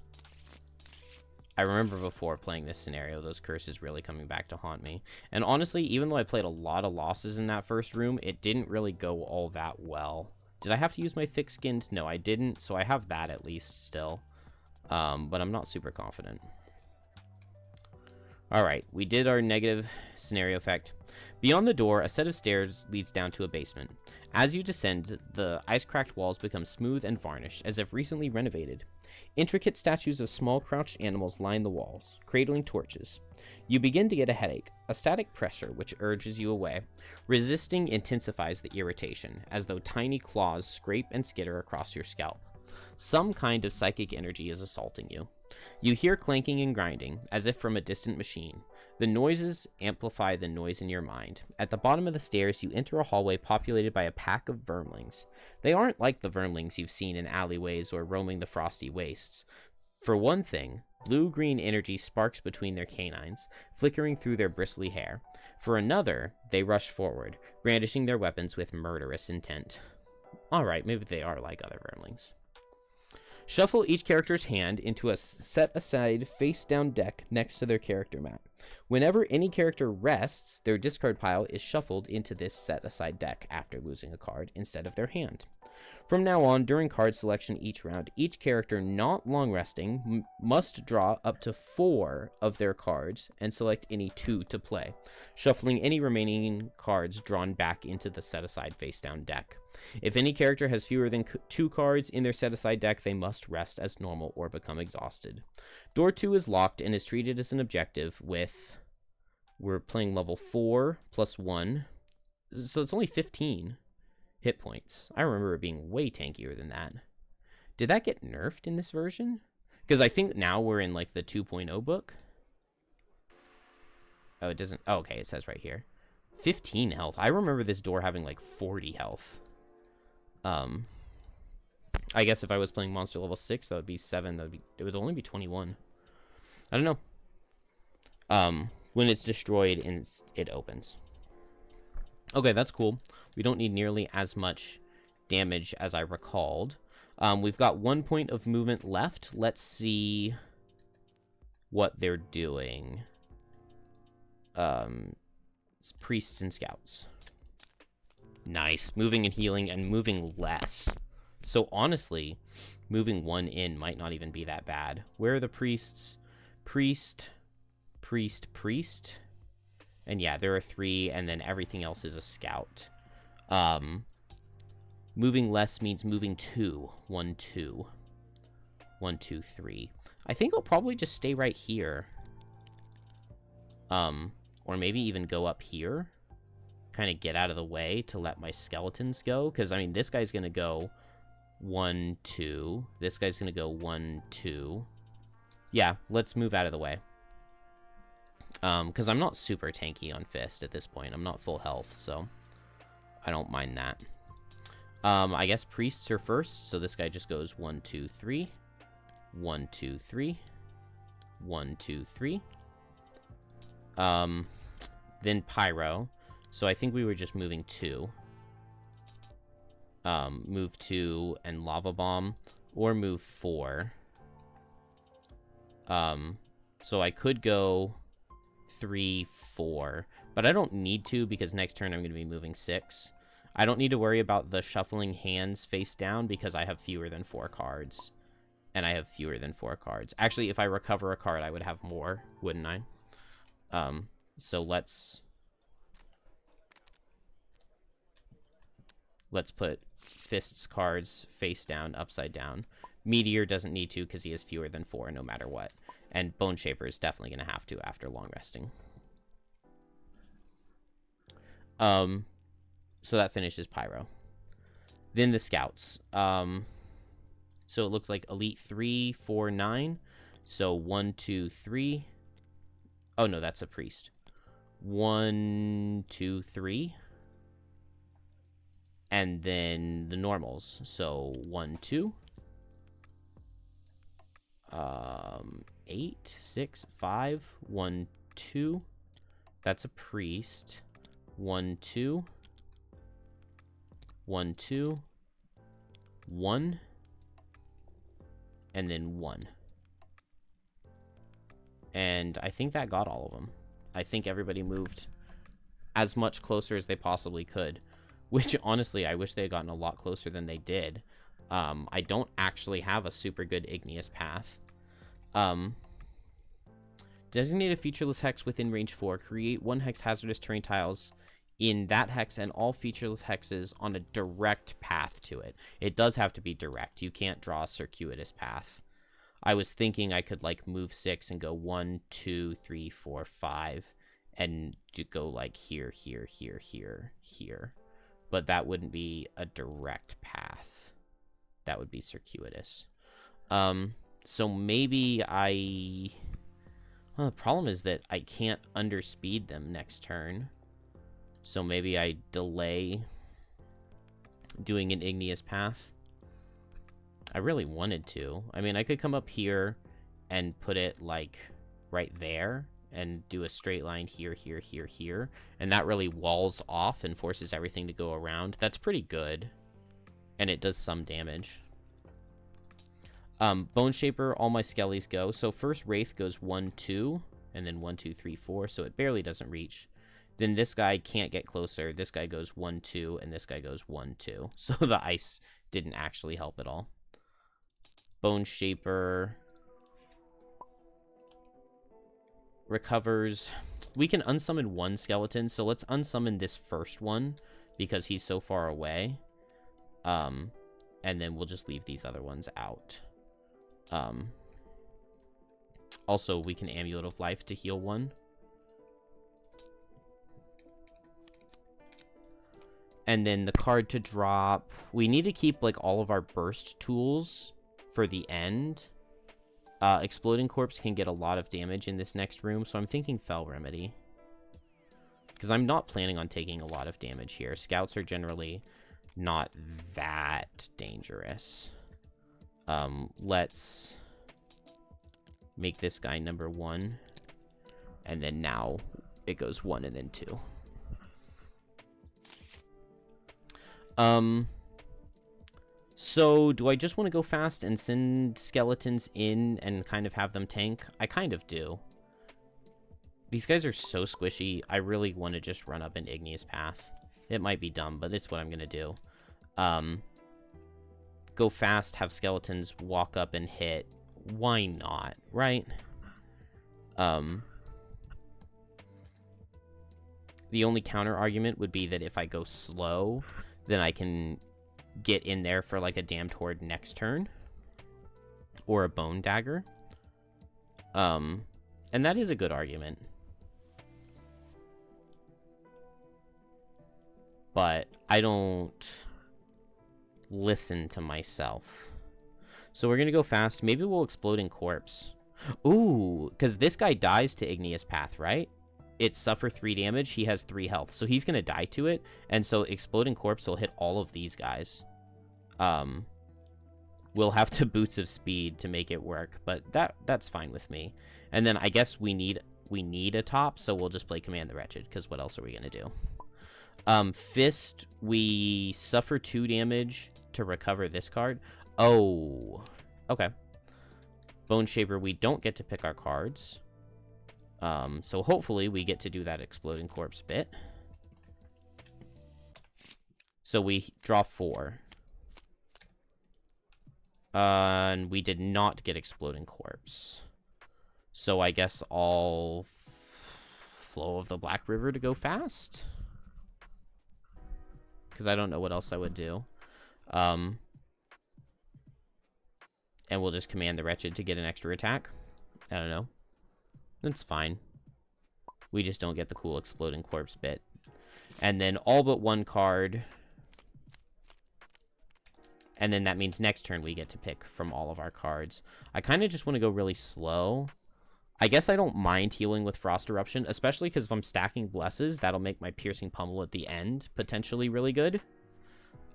I remember before playing this scenario, those curses really coming back to haunt me. And honestly, even though I played a lot of losses in that first room, it didn't really go all that well. Did I have to use my thick-skinned? No, I didn't, so I have that at least still. But I'm not super confident. Alright, we did our negative scenario effect. Beyond the door, a set of stairs leads down to a basement. As you descend, the ice-cracked walls become smooth and varnished, as if recently renovated. Intricate statues of small crouched animals line the walls, cradling torches. You begin to get a headache, a static pressure which urges you away. Resisting intensifies the irritation, as though tiny claws scrape and skitter across your scalp. Some kind of psychic energy is assaulting you. You hear clanking and grinding, as if from a distant machine. The noises amplify the noise in your mind. At the bottom of the stairs, you enter a hallway populated by a pack of vermlings. They aren't like the vermlings you've seen in alleyways or roaming the frosty wastes. For one thing, blue-green energy sparks between their canines, flickering through their bristly hair. For another, they rush forward, brandishing their weapons with murderous intent. Alright, maybe they are like other vermlings. Shuffle each character's hand into a set-aside, face-down deck next to their character mat. Whenever any character rests, their discard pile is shuffled into this set-aside deck after losing a card instead of their hand. From now on, during card selection each round, each character not long resting must draw up to 4 of their cards and select any 2 to play, shuffling any remaining cards drawn back into the set-aside face-down deck. If any character has fewer than 2 cards in their set-aside deck, they must rest as normal or become exhausted. Door 2 is locked and is treated as an objective with... We're playing level 4 plus 1, so it's only 15 hit points. I remember it being way tankier than that. Did that get nerfed in this version? Because I think now we're in, like, the 2.0 book. Oh, it doesn't... Oh, okay, it says right here. 15 health. I remember this door having, like, 40 health. I guess if I was playing monster level 6, that would be 7. It would only be 21. I don't know. When it's destroyed, it opens. Okay, that's cool. We don't need nearly as much damage as I recalled. We've got 1 point of movement left. Let's see what they're doing. It's priests and scouts. Nice. Moving and healing and moving less. So honestly, moving 1 in might not even be that bad. Where are the priests? Priest. And yeah, there are 3, and then everything else is a scout. Moving less means moving 2. 1, 2. 1, 2, 3. I think I'll probably just stay right here. Or maybe even go up here. Kind of get out of the way to let my skeletons go. Because, I mean, this guy's going to go 1, 2. This guy's going to go 1, 2. Yeah, let's move out of the way. Because I'm not super tanky on Fist at this point. I'm not full health, so I don't mind that. I guess priests are first, so this guy just goes 1, 2, 3. 1, 2, 3. 1, 2, 3. Then Pyro. So I think we were just moving 2. Move 2 and Lava Bomb, or move 4. So I could go 3, 4, but I don't need to because next turn I'm going to be moving 6. I don't need to worry about the shuffling hands face down because I have fewer than 4 cards. And I have fewer than 4 cards. Actually, if I recover a card, I would have more, wouldn't I? So let's put Fist's cards face down, upside down. Meteor doesn't need to because he has fewer than 4 no matter what. And Bone Shaper is definitely going to have to after long resting. So that finishes Pyro. Then the Scouts. So it looks like Elite 3, 4, 9. So 1, 2, 3. Oh, no, that's a Priest. 1, 2, 3. And then the normals. So 1, 2. 8, 6, 5. 1, 2. That's a Priest. 1, 2. 1, 2. 1. And then 1. And I think that got all of them. I think everybody moved as much closer as they possibly could. Which, honestly, I wish they had gotten a lot closer than they did. I don't actually have a super good Igneous Path. Designate a featureless hex within range 4. Create 1 hex hazardous terrain tiles in that hex and all featureless hexes on a direct path to it. It does have to be direct. You can't draw a circuitous path. I was thinking I could, like, move 6 and go 1, 2, 3, 4, 5, and to go, like, here, here, here, here, here. But that wouldn't be a direct path. That would be circuitous. So maybe well, the problem is that I can't underspeed them next turn. So maybe I delay doing an Igneous Path. I really wanted to. I mean, I could come up here and put it, like, right there and do a straight line here, here, here, here. And that really walls off and forces everything to go around. That's pretty good. And it does some damage. Bone Shaper, all my Skellies go. So first Wraith goes 1, 2, and then 1, 2, 3, 4. So it barely doesn't reach. Then this guy can't get closer. This guy goes 1, 2, and this guy goes 1, 2. So the ice didn't actually help at all. Bone Shaper recovers. We can unsummon 1 skeleton, so let's unsummon this first one because he's so far away. And then we'll just leave these other ones out. Also, we can Amulet of Life to heal 1. And then the card to drop. We need to keep, like, all of our burst tools for the end. Exploding Corpse can get a lot of damage in this next room, so I'm thinking Fell Remedy. Because I'm not planning on taking a lot of damage here. Scouts are generally not that dangerous. Let's make this guy number 1. And then now it goes 1 and then 2. So do I just want to go fast and send skeletons in and kind of have them tank? I kind of do. These guys are so squishy. I really want to just run up an Igneous Path. It might be dumb, but it's what I'm going to do. Go fast, have skeletons walk up and hit. Why not, right? The only counter argument would be that if I go slow, then I can get in there for, like, a Damned Horde next turn. Or a Bone Dagger. And that is a good argument. But I don't listen to myself. So we're going to go fast. Maybe we'll Exploding Corpse. Ooh, because this guy dies to Igneous Path, right? It suffer 3 damage. He has 3 health. So he's going to die to it. And so Exploding Corpse will hit all of these guys. We'll have to Boots of Speed to make it work. But that's fine with me. And then I guess we need a top. So we'll just play Command the Wretched. Because what else are we going to do? Fist, we suffer 2 damage to recover this card. Oh, okay. Bone Shaper, we don't get to pick our cards. So hopefully we get to do that Exploding Corpse bit. So we draw 4. And we did not get Exploding Corpse. So I guess all Flow of the Black River to go fast? Because I don't know what else I would do. And we'll just command the Wretched to get an extra attack. I don't know. That's fine. We just don't get the cool Exploding Corpse bit. And then all but 1 card. And then that means next turn we get to pick from all of our cards. I kind of just want to go really slow. I guess I don't mind healing with Frost Eruption, especially because if I'm stacking Blesses, that'll make my Piercing Pummel at the end potentially really good.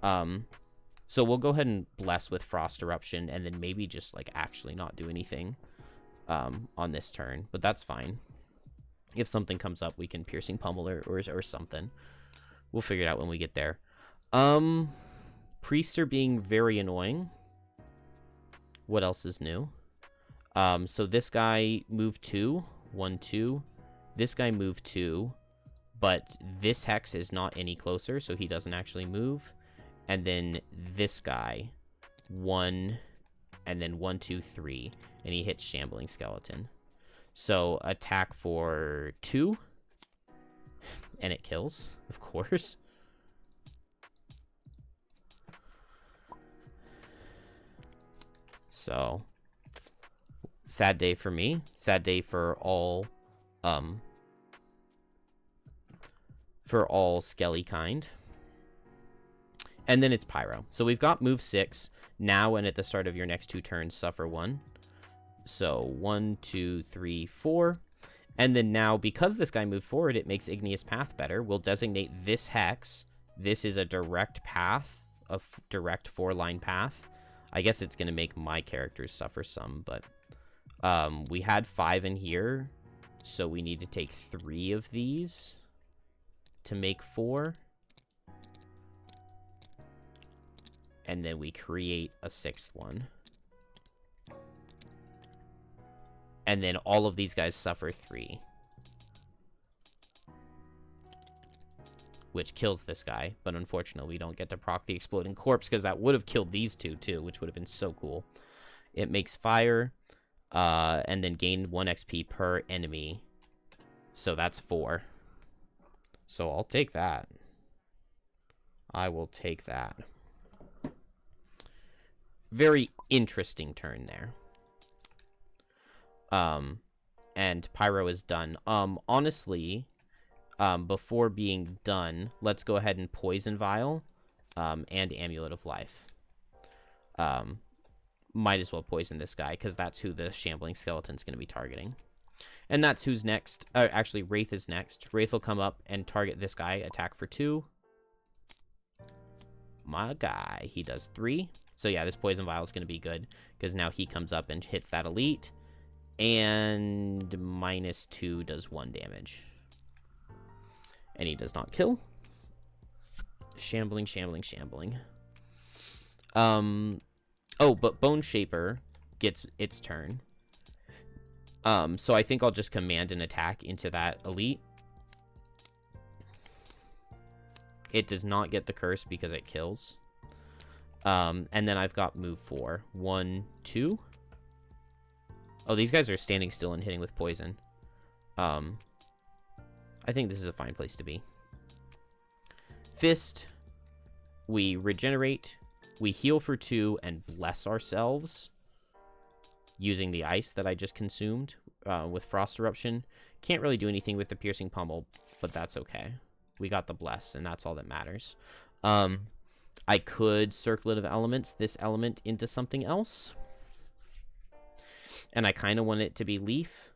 So we'll go ahead and Bless with Frost Eruption, and then maybe just, like, actually not do anything on this turn. But that's fine. If something comes up, we can Piercing Pummel or something. We'll figure it out when we get there. Priests are being very annoying. What else is new? So this guy moved 2. 1, 2. This guy moved 2. But this Hex is not any closer, so he doesn't actually move. And then this guy, 1, and then 1, 2, 3. And he hits Shambling Skeleton. So attack for 2. And it kills, of course. So, sad day for me. Sad day for all Skelly kind. And then it's Pyro. So we've got move 6. Now and at the start of your next 2 turns, suffer 1. So 1, 2, 3, 4. And then now, because this guy moved forward, it makes Igneous Path better. We'll designate this Hex. This is a direct path, a direct 4-line path. I guess it's going to make my characters suffer some, but we had 5 in here, so we need to take 3 of these to make 4. And then we create a 6th one. And then all of these guys suffer 3. Which kills this guy, but unfortunately we don't get to proc the Exploding Corpse, because that would have killed these 2 too, which would have been so cool. It makes fire, and then gain 1 XP per enemy. So that's 4. So I'll take that. I will take that. Very interesting turn there. And Pyro is done. Honestly, before being done, let's go ahead and Poison Vial, and Amulet of Life. Might as well poison this guy, because that's who the Shambling Skeleton's going to be targeting. And that's who's next. Actually, Wraith is next. Wraith will come up and target this guy, attack for 2. My guy, he does 3. So yeah, this Poison Vial is going to be good, because now he comes up and hits that Elite. And -2 does 1 damage. And he does not kill. Shambling, shambling, shambling. Oh, but Bone Shaper gets its turn. So I think I'll just command an attack into that Elite. It does not get the curse because it kills. And then I've got move 4. 1, 2. Oh, these guys are standing still and hitting with poison. I think this is a fine place to be. Fist. We regenerate. We heal for 2 and bless ourselves using the ice that I just consumed with Frost Eruption. Can't really do anything with the Piercing Pummel, but that's okay. We got the bless, and that's all that matters. I could Circlet of Elements this element into something else. And I kind of want it to be Leaf.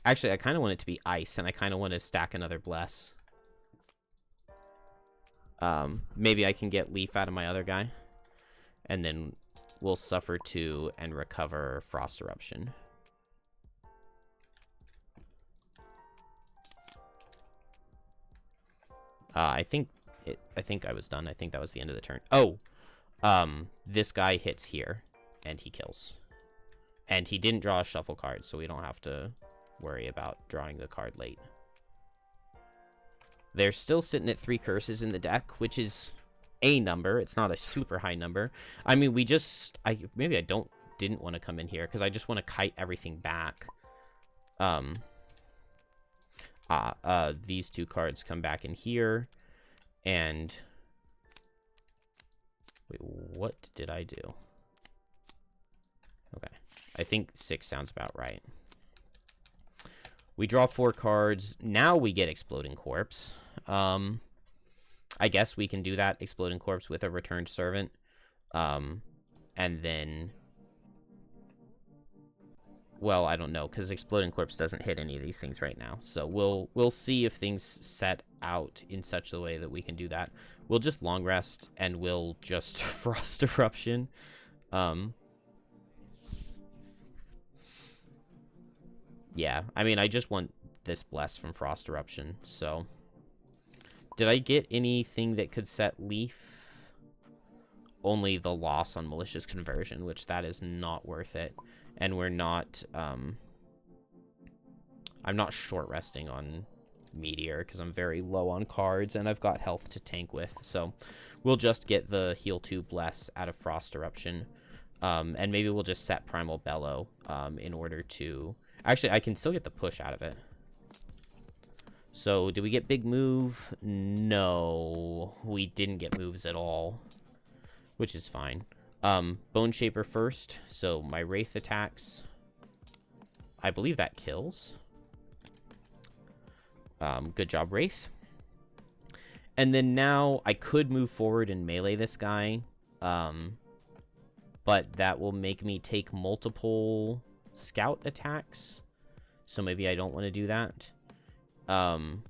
Actually, I kind of want it to be Ice, and I kind of want to stack another Bless. Maybe I can get Leaf out of my other guy. And then we'll suffer 2 and recover Frost Eruption. I think I was done. I think that was the end of the turn. Oh, this guy hits here, and he kills. And he didn't draw a shuffle card, so we don't have to worry about drawing the card late. They're still sitting at 3 curses in the deck, which is a number. It's not a super high number. I mean, maybe I didn't want to come in here because I just want to kite everything back. These 2 cards come back in here, and wait, what did I do? Okay, I think 6 sounds about right. We draw 4 cards. Now we get Exploding Corpse. I guess we can do that, Exploding Corpse, with a Returned Servant. And then... Well, I don't know, because Exploding Corpse doesn't hit any of these things right now. So we'll see if things set out in such a way that we can do that. We'll just Long Rest, and we'll just Frost Eruption. Yeah, I mean, I just want this Bless from Frost Eruption, so... Did I get anything that could set Leaf? Only the loss on Malicious Conversion, which that is not worth it. And we're not, I'm not short resting on Meteor, because I'm very low on cards, and I've got health to tank with, so we'll just get the Heal 2 Bless out of Frost Eruption. And maybe we'll just set Primal Bellow, in order to... Actually, I can still get the push out of it. So, did we get big move? No, we didn't get moves at all, which is fine. Bone Shaper first, so my Wraith attacks. I believe that kills. Good job, Wraith. And then now I could move forward and melee this guy, but that will make me take multiple scout attacks, so maybe I don't want to do that. 1,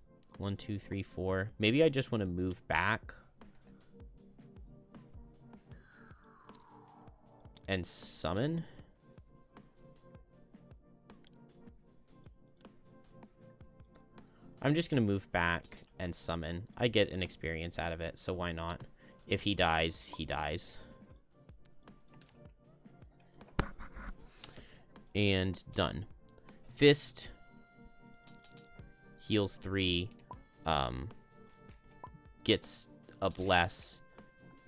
2, 3, 4. Maybe I just want to move back and summon. I'm just going to move back and summon. I get an experience out of it, so why not? If he dies, he dies. And done. Fist heals 3, gets a Bless,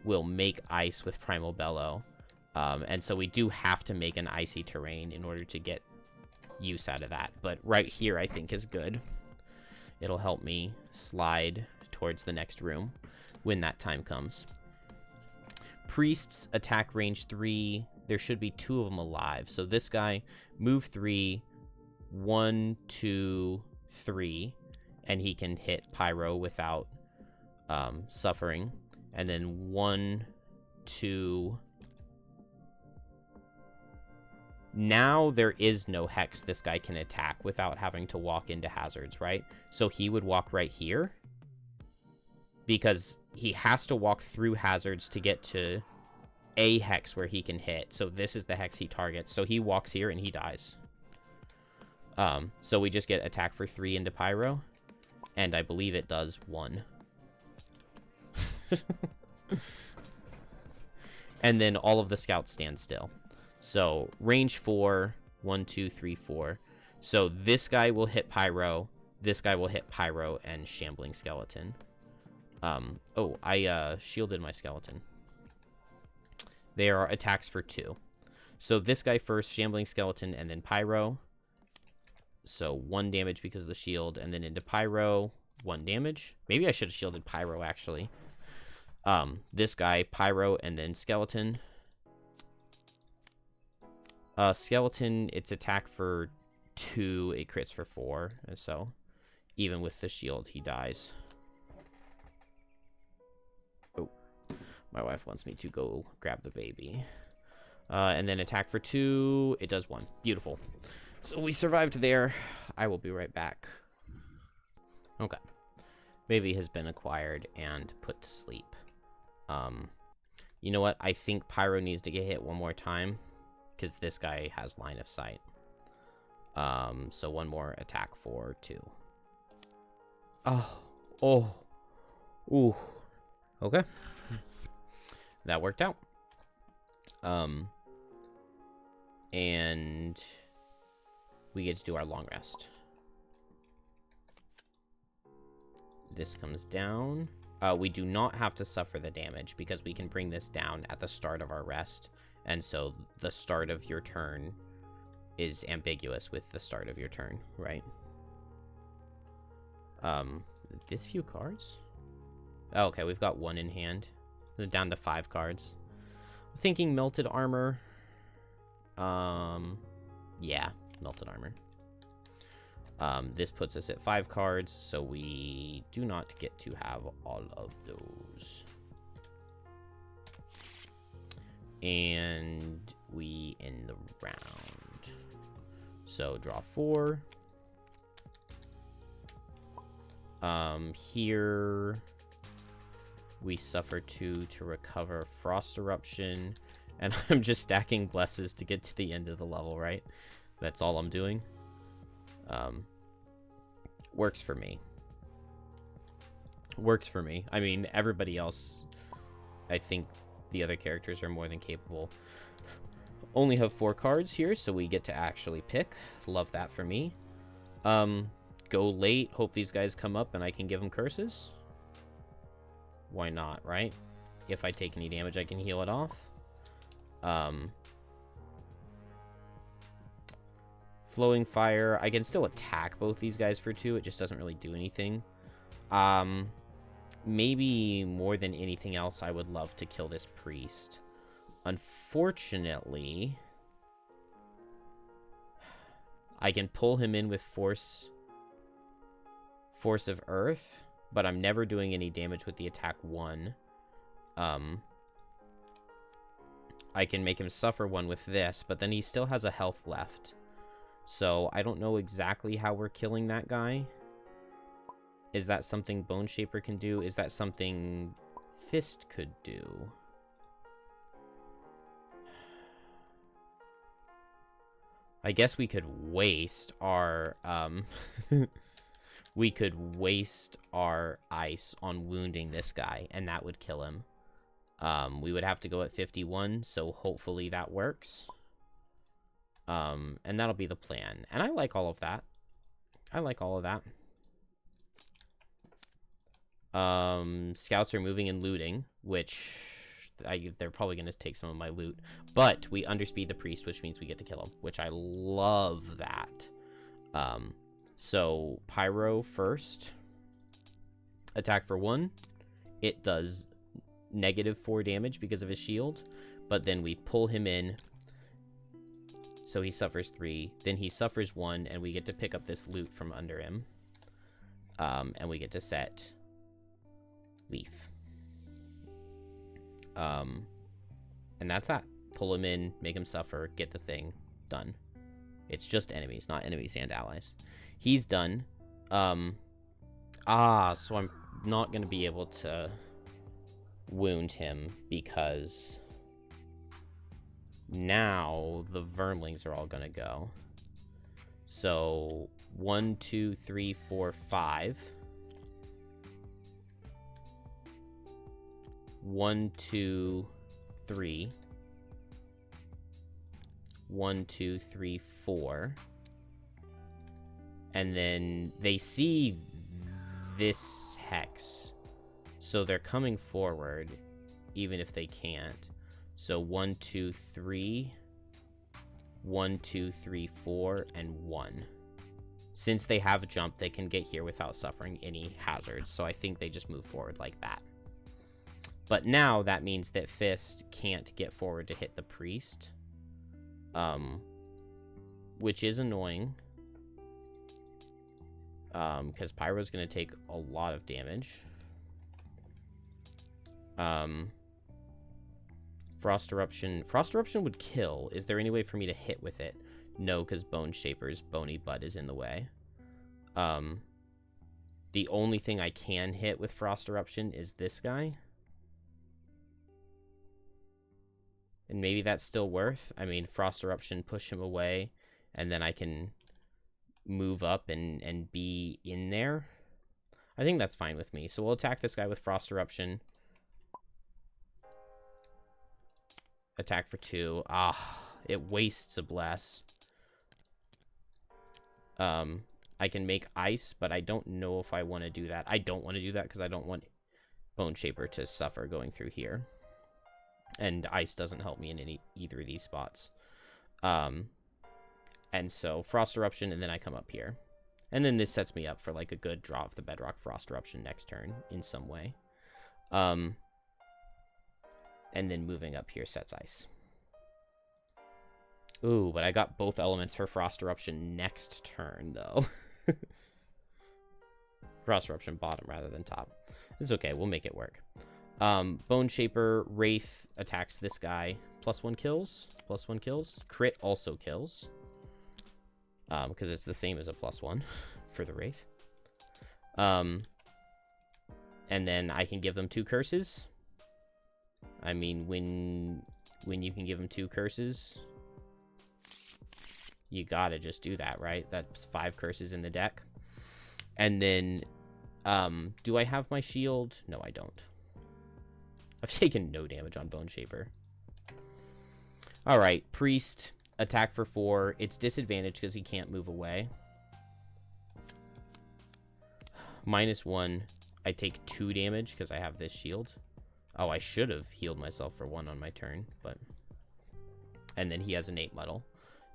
will make ice with Primal Bellow. And so we do have to make an icy terrain in order to get use out of that. But right here, I think, is good. It'll help me slide towards the next room when that time comes. Priests attack range 3. There should be 2 of them alive. So this guy, move 3, 1, 2, 3, and he can hit Pyro without suffering. And then 1, 2... Now there is no Hex this guy can attack without having to walk into hazards, right? So he would walk right here, because he has to walk through hazards to get to a Hex where he can hit. So this is the Hex he targets. So he walks here and he dies. So we just get attack for 3 into Pyro, and I believe it does 1. And then all of the scouts stand still. So range 4, 1, 2, 3, 4. So this guy will hit Pyro, this guy will hit Pyro, and Shambling Skeleton. Oh, I shielded my skeleton. They are attacks for 2. So this guy first, Shambling Skeleton, and then Pyro. So 1 damage because of the shield, and then into Pyro, 1 damage. Maybe I should have shielded Pyro, actually. This guy, Pyro, and then Skeleton. Skeleton, it's attack for 2, it crits for 4, and so even with the shield, he dies. Oh, my wife wants me to go grab the baby. And then attack for 2, it does 1. Beautiful. So we survived there. I will be right back. Okay. Baby has been acquired and put to sleep. You know what? I think Pyro needs to get hit 1 more time, because this guy has line of sight. So 1 more attack for 2. Oh. Ooh. Okay. That worked out. And we get to do our long rest. This comes down. We do not have to suffer the damage because we can bring this down at the start of our rest. And so the start of your turn is ambiguous with the start of your turn, right? This few cards? Oh, okay, we've got 1 in hand. We're down to 5 cards. I'm thinking melted armor. Yeah, melted armor. This puts us at 5 cards, so we do not get to have all of those. And we end the round. So draw 4. Here we suffer 2 to recover Frost Eruption. And I'm just stacking blesses to get to the end of the level, right? That's all I'm doing. Works for me. Works for me. I mean, everybody else, I think the other characters are more than capable. Only have 4 cards here, so we get to actually pick. Love that for me. Go late. Hope these guys come up and I can give them curses. Why not, right? If I take any damage, I can heal it off. Flowing Fire. I can still attack both these guys for 2. It just doesn't really do anything. Maybe more than anything else, I would love to kill this priest. Unfortunately, I can pull him in with Force of Earth, but I'm never doing any damage with the attack 1. I can make him suffer 1 with this, but then he still has a health left. So I don't know exactly how we're killing that guy. Is that something Bone Shaper can do? Is that something Fist could do? I guess we could waste our we could waste our ice on wounding this guy, and that would kill him. We would have to go at 51, so hopefully that works. And that'll be the plan. And I like all of that. I like all of that. Scouts are moving and looting, which they're probably going to take some of my loot. But we underspeed the priest, which means we get to kill him, which I love that. So Pyro first. Attack for 1. It does -4 damage because of his shield. But then we pull him in. So he suffers 3. Then he suffers 1, and we get to pick up this loot from under him. And we get to set Leaf. And that's that. Pull him in, make him suffer, get the thing. Done. It's just enemies, not enemies and allies. He's done. So I'm not going to be able to wound him because now the Vermlings are all going to go. So 1, 2, 3, 4, 5. 1, 2, 3. 1, 2, 3, 4. And then they see this hex. So they're coming forward, even if they can't. So 1, 2, 3. 1, 2, 3, 4, and 1. Since they have a jump, they can get here without suffering any hazards. So I think they just move forward like that. But now that means that Fist can't get forward to hit the priest. Which is annoying. Because Pyro's going to take a lot of damage. Frost Eruption. Frost Eruption would kill. Is there any way for me to hit with it? No, because Bone Shaper's bony butt is in the way. The only thing I can hit with Frost Eruption is this guy. And maybe that's still worth. I mean, Frost Eruption, push him away, and then I can move up and be in there. I think that's fine with me. So we'll attack this guy with Frost Eruption. Attack for 2. Ah, it wastes a bless. I can make ice, but I don't know if I want to do that. I don't want to do that because I don't want Bone Shaper to suffer going through here. And ice doesn't help me in either of these spots. And so Frost Eruption, and then I come up here. And then this sets me up for like a good draw of the Bedrock Frost Eruption next turn in some way. And then moving up here sets ice. Ooh, but I got both elements for Frost Eruption next turn, though. Frost Eruption bottom rather than top. It's okay, we'll make it work. Bone Shaper, Wraith attacks this guy. +1 kills. +1 kills. Crit also kills. Because it's the same as a +1 for the Wraith. And then I can give them 2 curses. I mean, when you can give them 2 curses, you gotta just do that, right? That's 5 curses in the deck. And then, do I have my shield? No, I don't. I've taken no damage on Bone Shaper. Alright, Priest, attack for 4. It's disadvantaged because he can't move away. -1, I take 2 damage because I have this shield. Oh, I should have healed myself for 1 on my turn, but... And then he has innate muddle.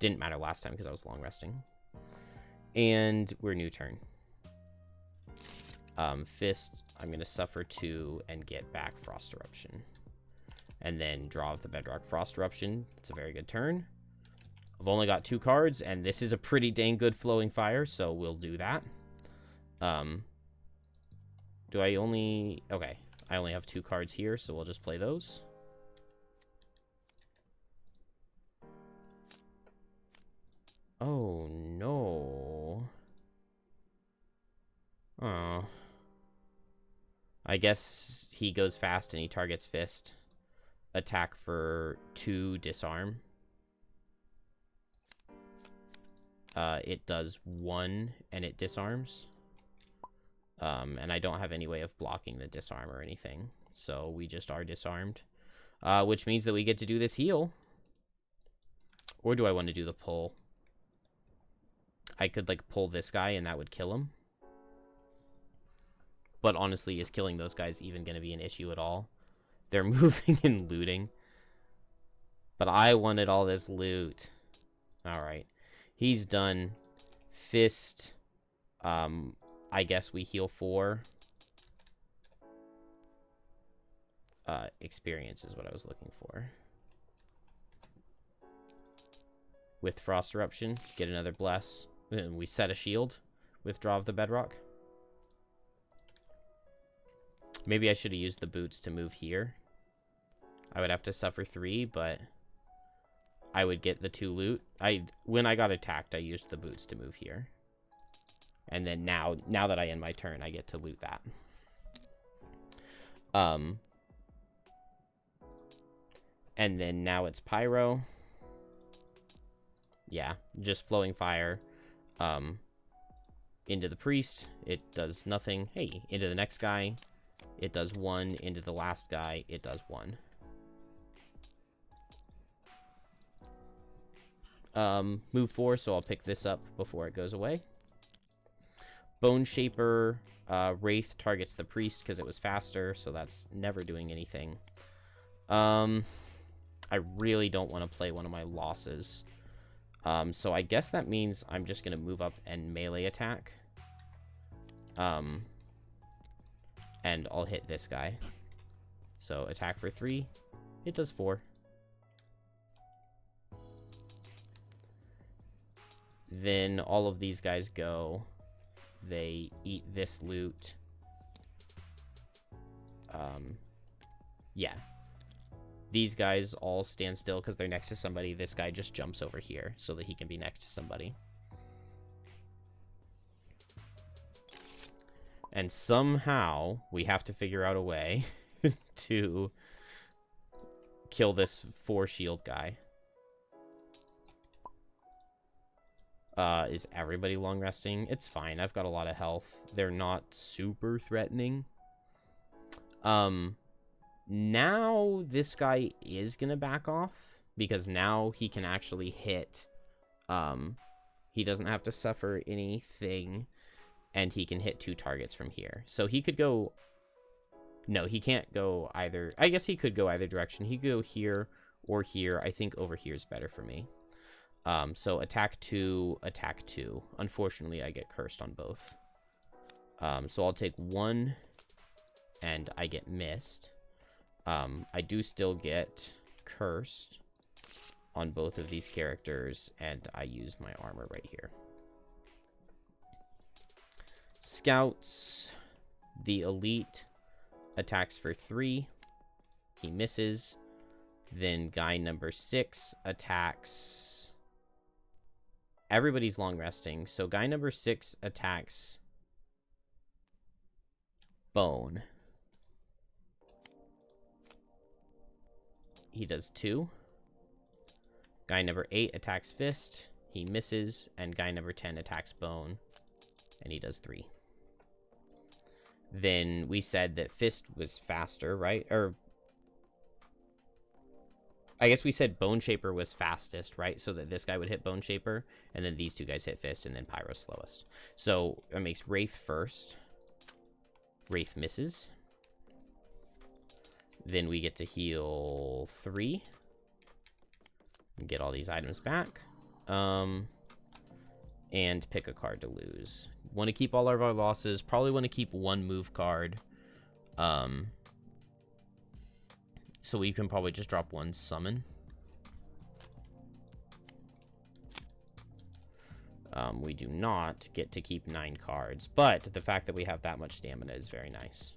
Didn't matter last time because I was long resting. And we're new turn. Fist, I'm going to suffer 2 and get back Frost Eruption. And then draw of the Bedrock Frost Eruption. It's a very good turn. I've only got 2 cards, and this is a pretty dang good Flowing Fire, so we'll do that. Do I only... Okay, I only have 2 cards here, so we'll just play those. Oh, no. Oh. I guess he goes fast and he targets Fist. Attack for 2, disarm. It does 1 and it disarms. And I don't have any way of blocking the disarm or anything. So we just are disarmed. Which means that we get to do this heal. Or do I want to do the pull? I could, like, pull this guy and that would kill him. But honestly, is killing those guys even going to be an issue at all? They're moving and looting. But I wanted all this loot. Alright. He's done. Fist. I guess we heal 4. Experience is what I was looking for. With Frost Eruption, get another Bless. And we set a shield. Withdraw of the Bedrock. Maybe I should have used the boots to move here. I would have to suffer 3, but I would get the 2 loot. When I got attacked, I used the boots to move here. And then now that I end my turn, I get to loot that. And then now it's Pyro. Yeah, just Flowing Fire. Into the Priest, it does nothing. Hey, into the next guy, it does 1. Into the last guy, it does 1. Move 4, so I'll pick this up before it goes away. Bone Shaper, Wraith targets the Priest because it was faster, so that's never doing anything. I really don't want to play one of my losses. So I guess that means I'm just going to move up and melee attack. And I'll hit this guy. So attack for 3. It does 4. Then all of these guys go. They eat this loot. Yeah. These guys all stand still because they're next to somebody. This guy just jumps over here so that he can be next to somebody. And somehow we have to figure out a way to kill this 4 shield guy. Is everybody long resting? It's fine. I've got a lot of health. They're not super threatening. Now this guy is gonna back off because now he can actually hit He doesn't have to suffer anything, and he can hit 2 targets from here. So he could go... No, he can't go either. I guess he could go either direction. He could go here or here. I think over here is better for me. So attack 2, attack 2. Unfortunately, I get cursed on both. So I'll take 1, and I get missed. I do still get cursed on both of these characters, and I use my armor right here. Scouts, the elite attacks for 3. He misses. Then guy number 6 attacks. Everybody's long resting. So guy number 6 attacks bone. He does 2. Guy number 8 attacks fist. He misses. And guy number 10 attacks bone. And he does 3. Then we said that fist was faster, right? Or I guess we said Bone Shaper was fastest, right? So that this guy would hit Bone Shaper, and then these 2 guys hit fist, and then Pyro's slowest. So it makes Wraith first. Wraith misses. Then we get to heal 3. And get all these items back. And pick a card to lose. Want to keep all of our losses. Probably want to keep 1 move card. So we can probably just drop 1 summon. We do not get to keep 9 cards, but the fact that we have that much stamina is very nice.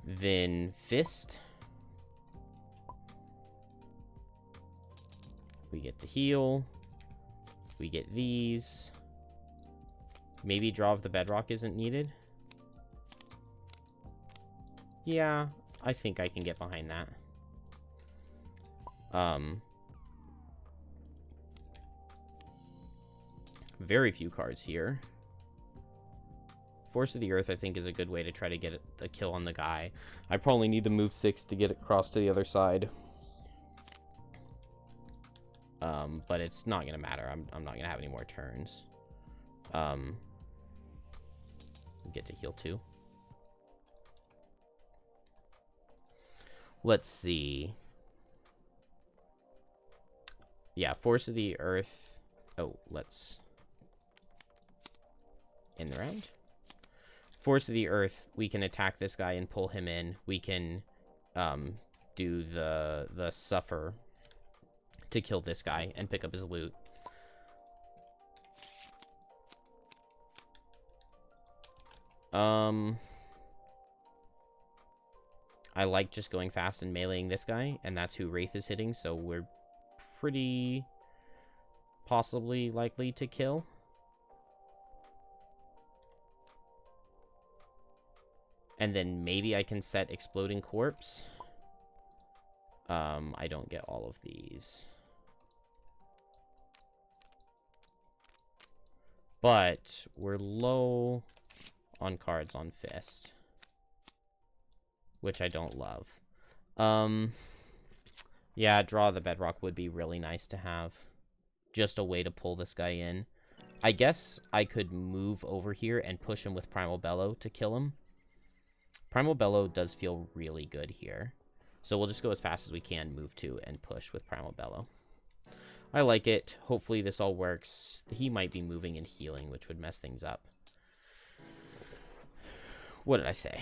Then fist. We get to heal. We get these. Maybe Draw of the Bedrock isn't needed. Yeah, I think I can get behind that. Very few cards here. Force of the Earth, I think, is a good way to try to get a kill on the guy. I probably need to move 6 to get it across to the other side. But it's not going to matter. I'm not going to have any more turns. Get to heal 2. Let's see. Yeah, Force of the Earth. Oh, let's end the round. Force of the Earth, we can attack this guy and pull him in. We can do the Suffer to kill this guy and pick up his loot. I like just going fast and meleeing this guy, and that's who Wraith is hitting, so we're pretty possibly likely to kill. And then maybe I can set Exploding Corpse. I don't get all of these. But we're low on cards on Fist, which I don't love. Yeah, Draw the Bedrock would be really nice to have. Just a way to pull this guy in. I guess I could move over here and push him with Primal Bellow to kill him. Primal Bellow does feel really good here. So we'll just go as fast as we can, move to, and push with Primal Bellow. I like it. Hopefully this all works. He might be moving and healing, which would mess things up. What did I say?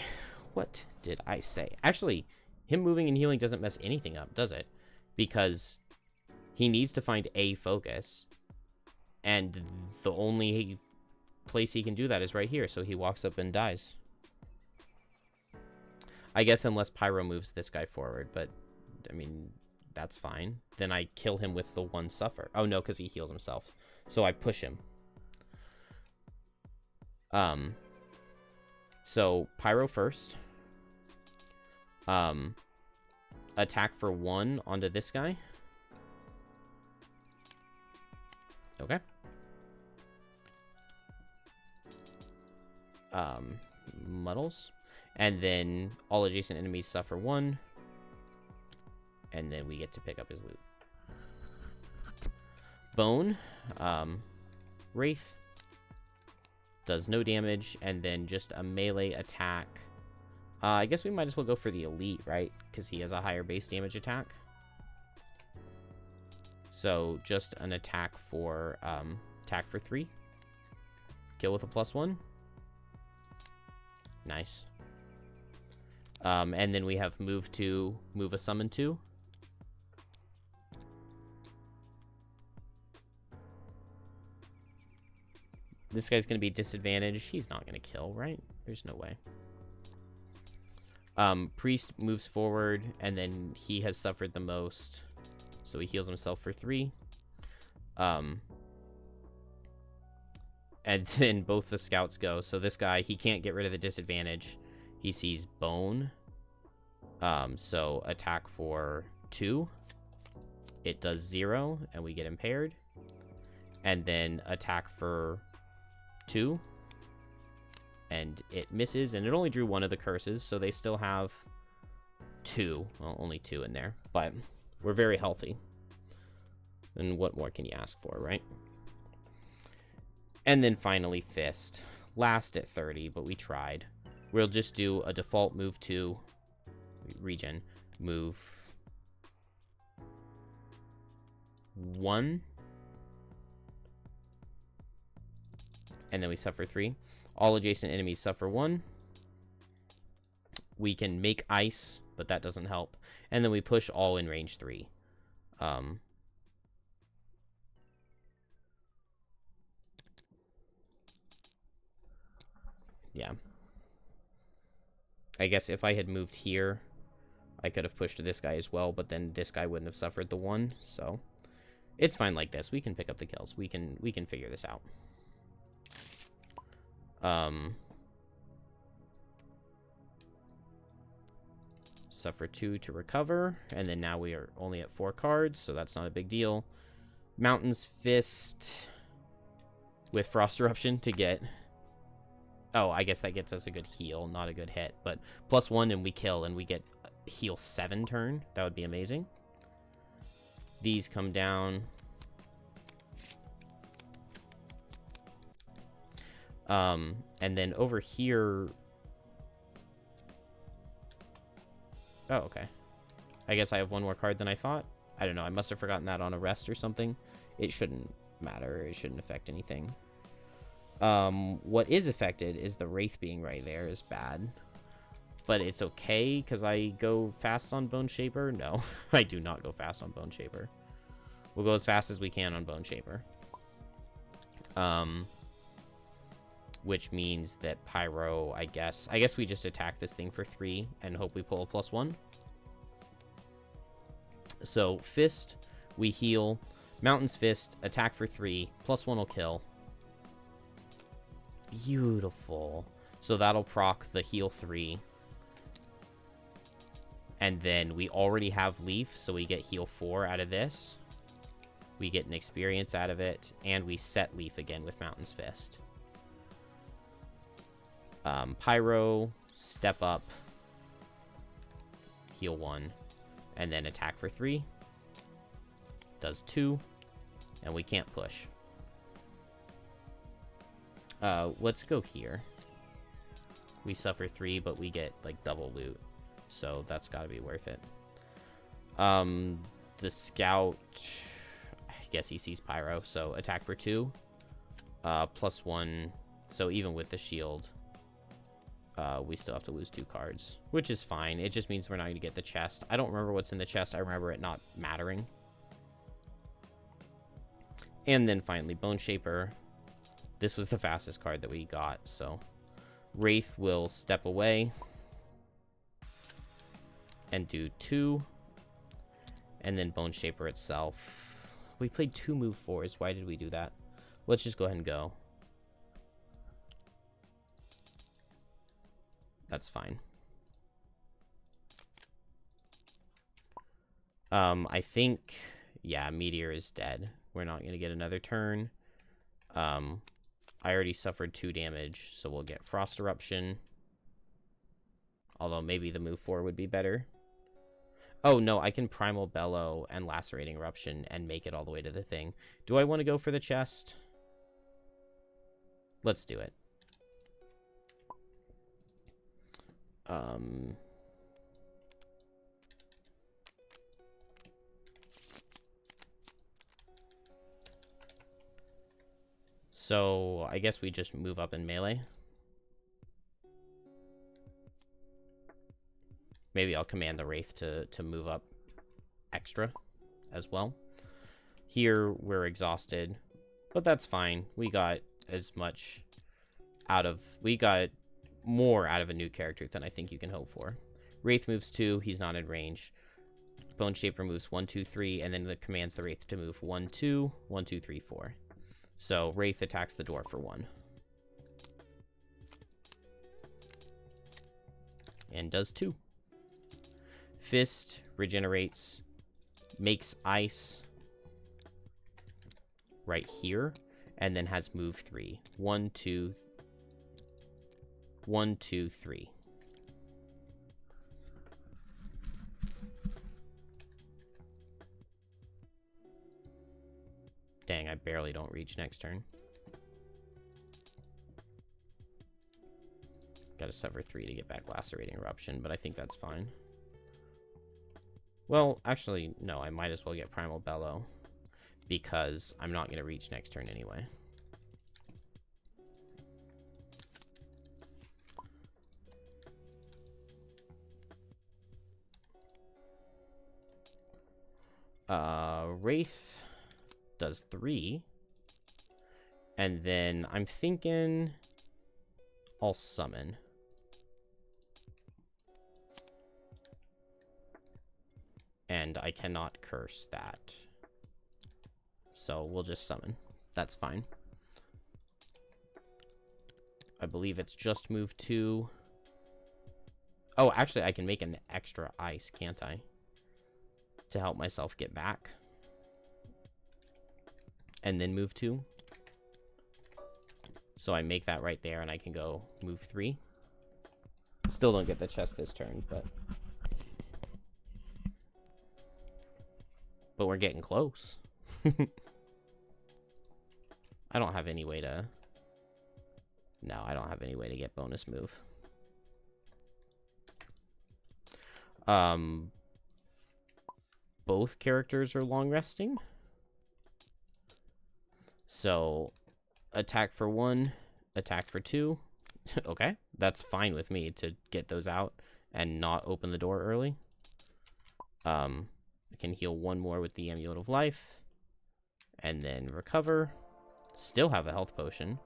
What did I say? Actually, him moving and healing doesn't mess anything up, does it? Because he needs to find a focus. And the only place he can do that is right here. So he walks up and dies. I guess unless Pyro moves this guy forward. But, I mean, that's fine. Then I kill him with the 1 Suffer. Oh, no, because he heals himself. So I push him. So Pyro first. Attack for 1 onto this guy. Okay. Muddles. And then all adjacent enemies suffer 1. And then we get to pick up his loot. Bone. Wraith. Does no damage, and then just a melee attack. I guess we might as well go for the elite, right? Because he has a higher base damage attack. So just an attack for 3. Kill with a +1. Nice. And then we have move a summon 2. This guy's going to be disadvantaged. He's not going to kill, right? There's no way. Priest moves forward, and then he has suffered the most. So he heals himself for 3. And then both the scouts go. So this guy, he can't get rid of the disadvantage. He sees bone. So attack for 2. It does 0, and we get impaired. And then attack for 2. And it misses, and it only drew 1 of the curses, so they still have 2. Well, only 2 in there, but we're very healthy. And what more can you ask for, right? And then finally, Fist. Last at 30, but we tried. We'll just do a default move 2. Regen. Move 1. And then we suffer 3. All adjacent enemies suffer 1. We can make ice, but that doesn't help. And then we push all in range 3. Yeah. I guess if I had moved here, I could have pushed this guy as well, but then this guy wouldn't have suffered the 1, so it's fine like this. We can pick up the kills. We can figure this out. Suffer 2 to recover, and then now we are only at 4 cards, so that's not a big deal. Mountain's Fist with Frost Eruption to get... Oh, I guess that gets us a good heal, not a good hit, but +1 and we kill, and we get heal 7 turn. That would be amazing. These come down. And then over here... Oh, okay. I guess I have 1 more card than I thought. I don't know. I must have forgotten that on a rest or something. It shouldn't matter. It shouldn't affect anything. What is affected is the Wraith being right there is bad. But it's okay, because I go fast on Bone Shaper. No, I do not go fast on Bone Shaper. We'll go as fast as we can on Bone Shaper. Which means that Pyro, I guess we just attack this thing for 3 and hope we pull a +1. So Fist, we heal. Mountain's Fist, attack for 3, +1 will kill. Beautiful. So that'll proc the heal 3. And then we already have Leaf, so we get heal 4 out of this. We get an experience out of it, and we set Leaf again with Mountain's Fist. Pyro, step up, heal 1, and then attack for 3. Does 2, and we can't push. Let's go here. We suffer 3, but we get, like, double loot. So that's gotta be worth it. The scout... I guess he sees Pyro, so attack for 2. +1. So even with the shield, we still have to lose 2 cards, which is fine. It just means we're not going to get the chest. I don't remember what's in the chest. I remember it not mattering. And then finally, Bone Shaper. This was the fastest card that we got, so Wraith will step away and do 2. And then Bone Shaper itself. We played 2 move 4s. Why did we do that? Let's just go ahead and go. That's fine. I think, yeah, Meteor is dead. We're not going to get another turn. I already suffered 2 damage, so we'll get Frost Eruption. Although maybe the move 4 would be better. Oh, no, I can Primal Bellow and Lacerating Eruption and make it all the way to the thing. Do I want to go for the chest? Let's do it. So I guess we just move up in melee. Maybe I'll command the Wraith to move up extra as well. Here, we're exhausted, but that's fine. We got as much out of... We got more out of a new character than I think you can hope for. Wraith moves 2. He's not in range. Bone Shaper moves 1, 2, 3, and then it commands the Wraith to move 1, 2, 1, 2, 3, 4. So Wraith attacks the door for 1. And does 2. Fist regenerates, makes ice right here, and then has move 3. 1, 2, 1, 2, 3. Dang, I barely don't reach next turn. Gotta sever 3 to get back Lacerating Eruption, but I think that's fine. Well, actually, no, I might as well get Primal Bellow, because I'm not gonna reach next turn anyway. Wraith does 3. And then I'm thinking I'll summon. And I cannot curse that. So we'll just summon. That's fine. I believe it's just move 2. Oh, actually, I can make an extra ice, can't I? To help myself get back. And then move 2. So I make that right there, and I can go move 3. Still don't get the chest this turn, but we're getting close. I don't have any way to... No, I don't have any way to get bonus move. Both characters are long resting. So, attack for 1, attack for 2. Okay, that's fine with me to get those out and not open the door early. I can heal 1 more with the Amulet of Life. And then recover. Still have a health potion.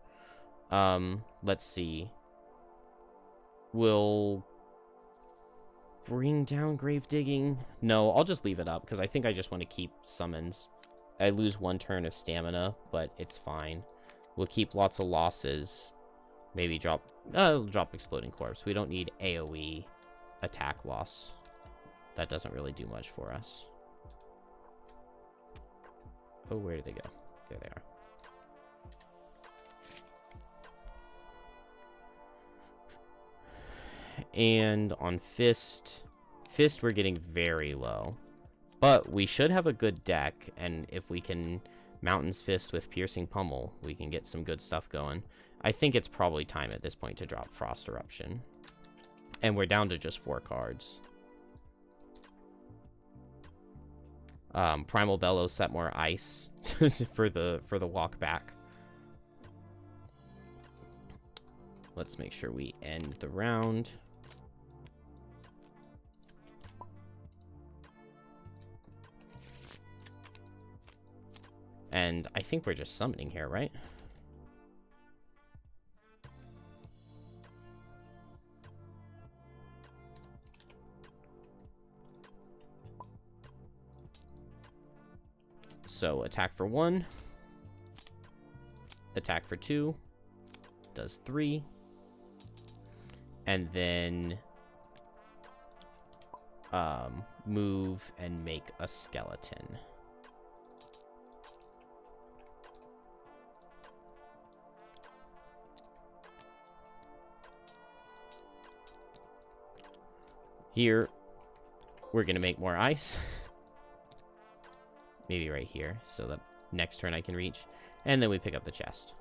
Let's see. We'll bring down Grave Digging. No, I'll just leave it up, because I think I just want to keep summons. I lose 1 turn of stamina, but it's fine. We'll keep lots of losses. Maybe drop Exploding Corpse. We don't need AoE attack loss. That doesn't really do much for us. Oh, where did they go? There they are. And on Fist, we're getting very low. But we should have a good deck, and if we can Mountain's Fist with Piercing Pummel, we can get some good stuff going. I think it's probably time at this point to drop Frost Eruption. And we're down to just 4 cards. Primal Bellow set more ice for the walk back. Let's make sure we end the round. And I think we're just summoning here, right? So attack for 1. Attack for 2. Does 3. And then move and make a skeleton. Here, We're going to make more ice. Maybe right here, so that next turn I can reach. And then we pick up the chest.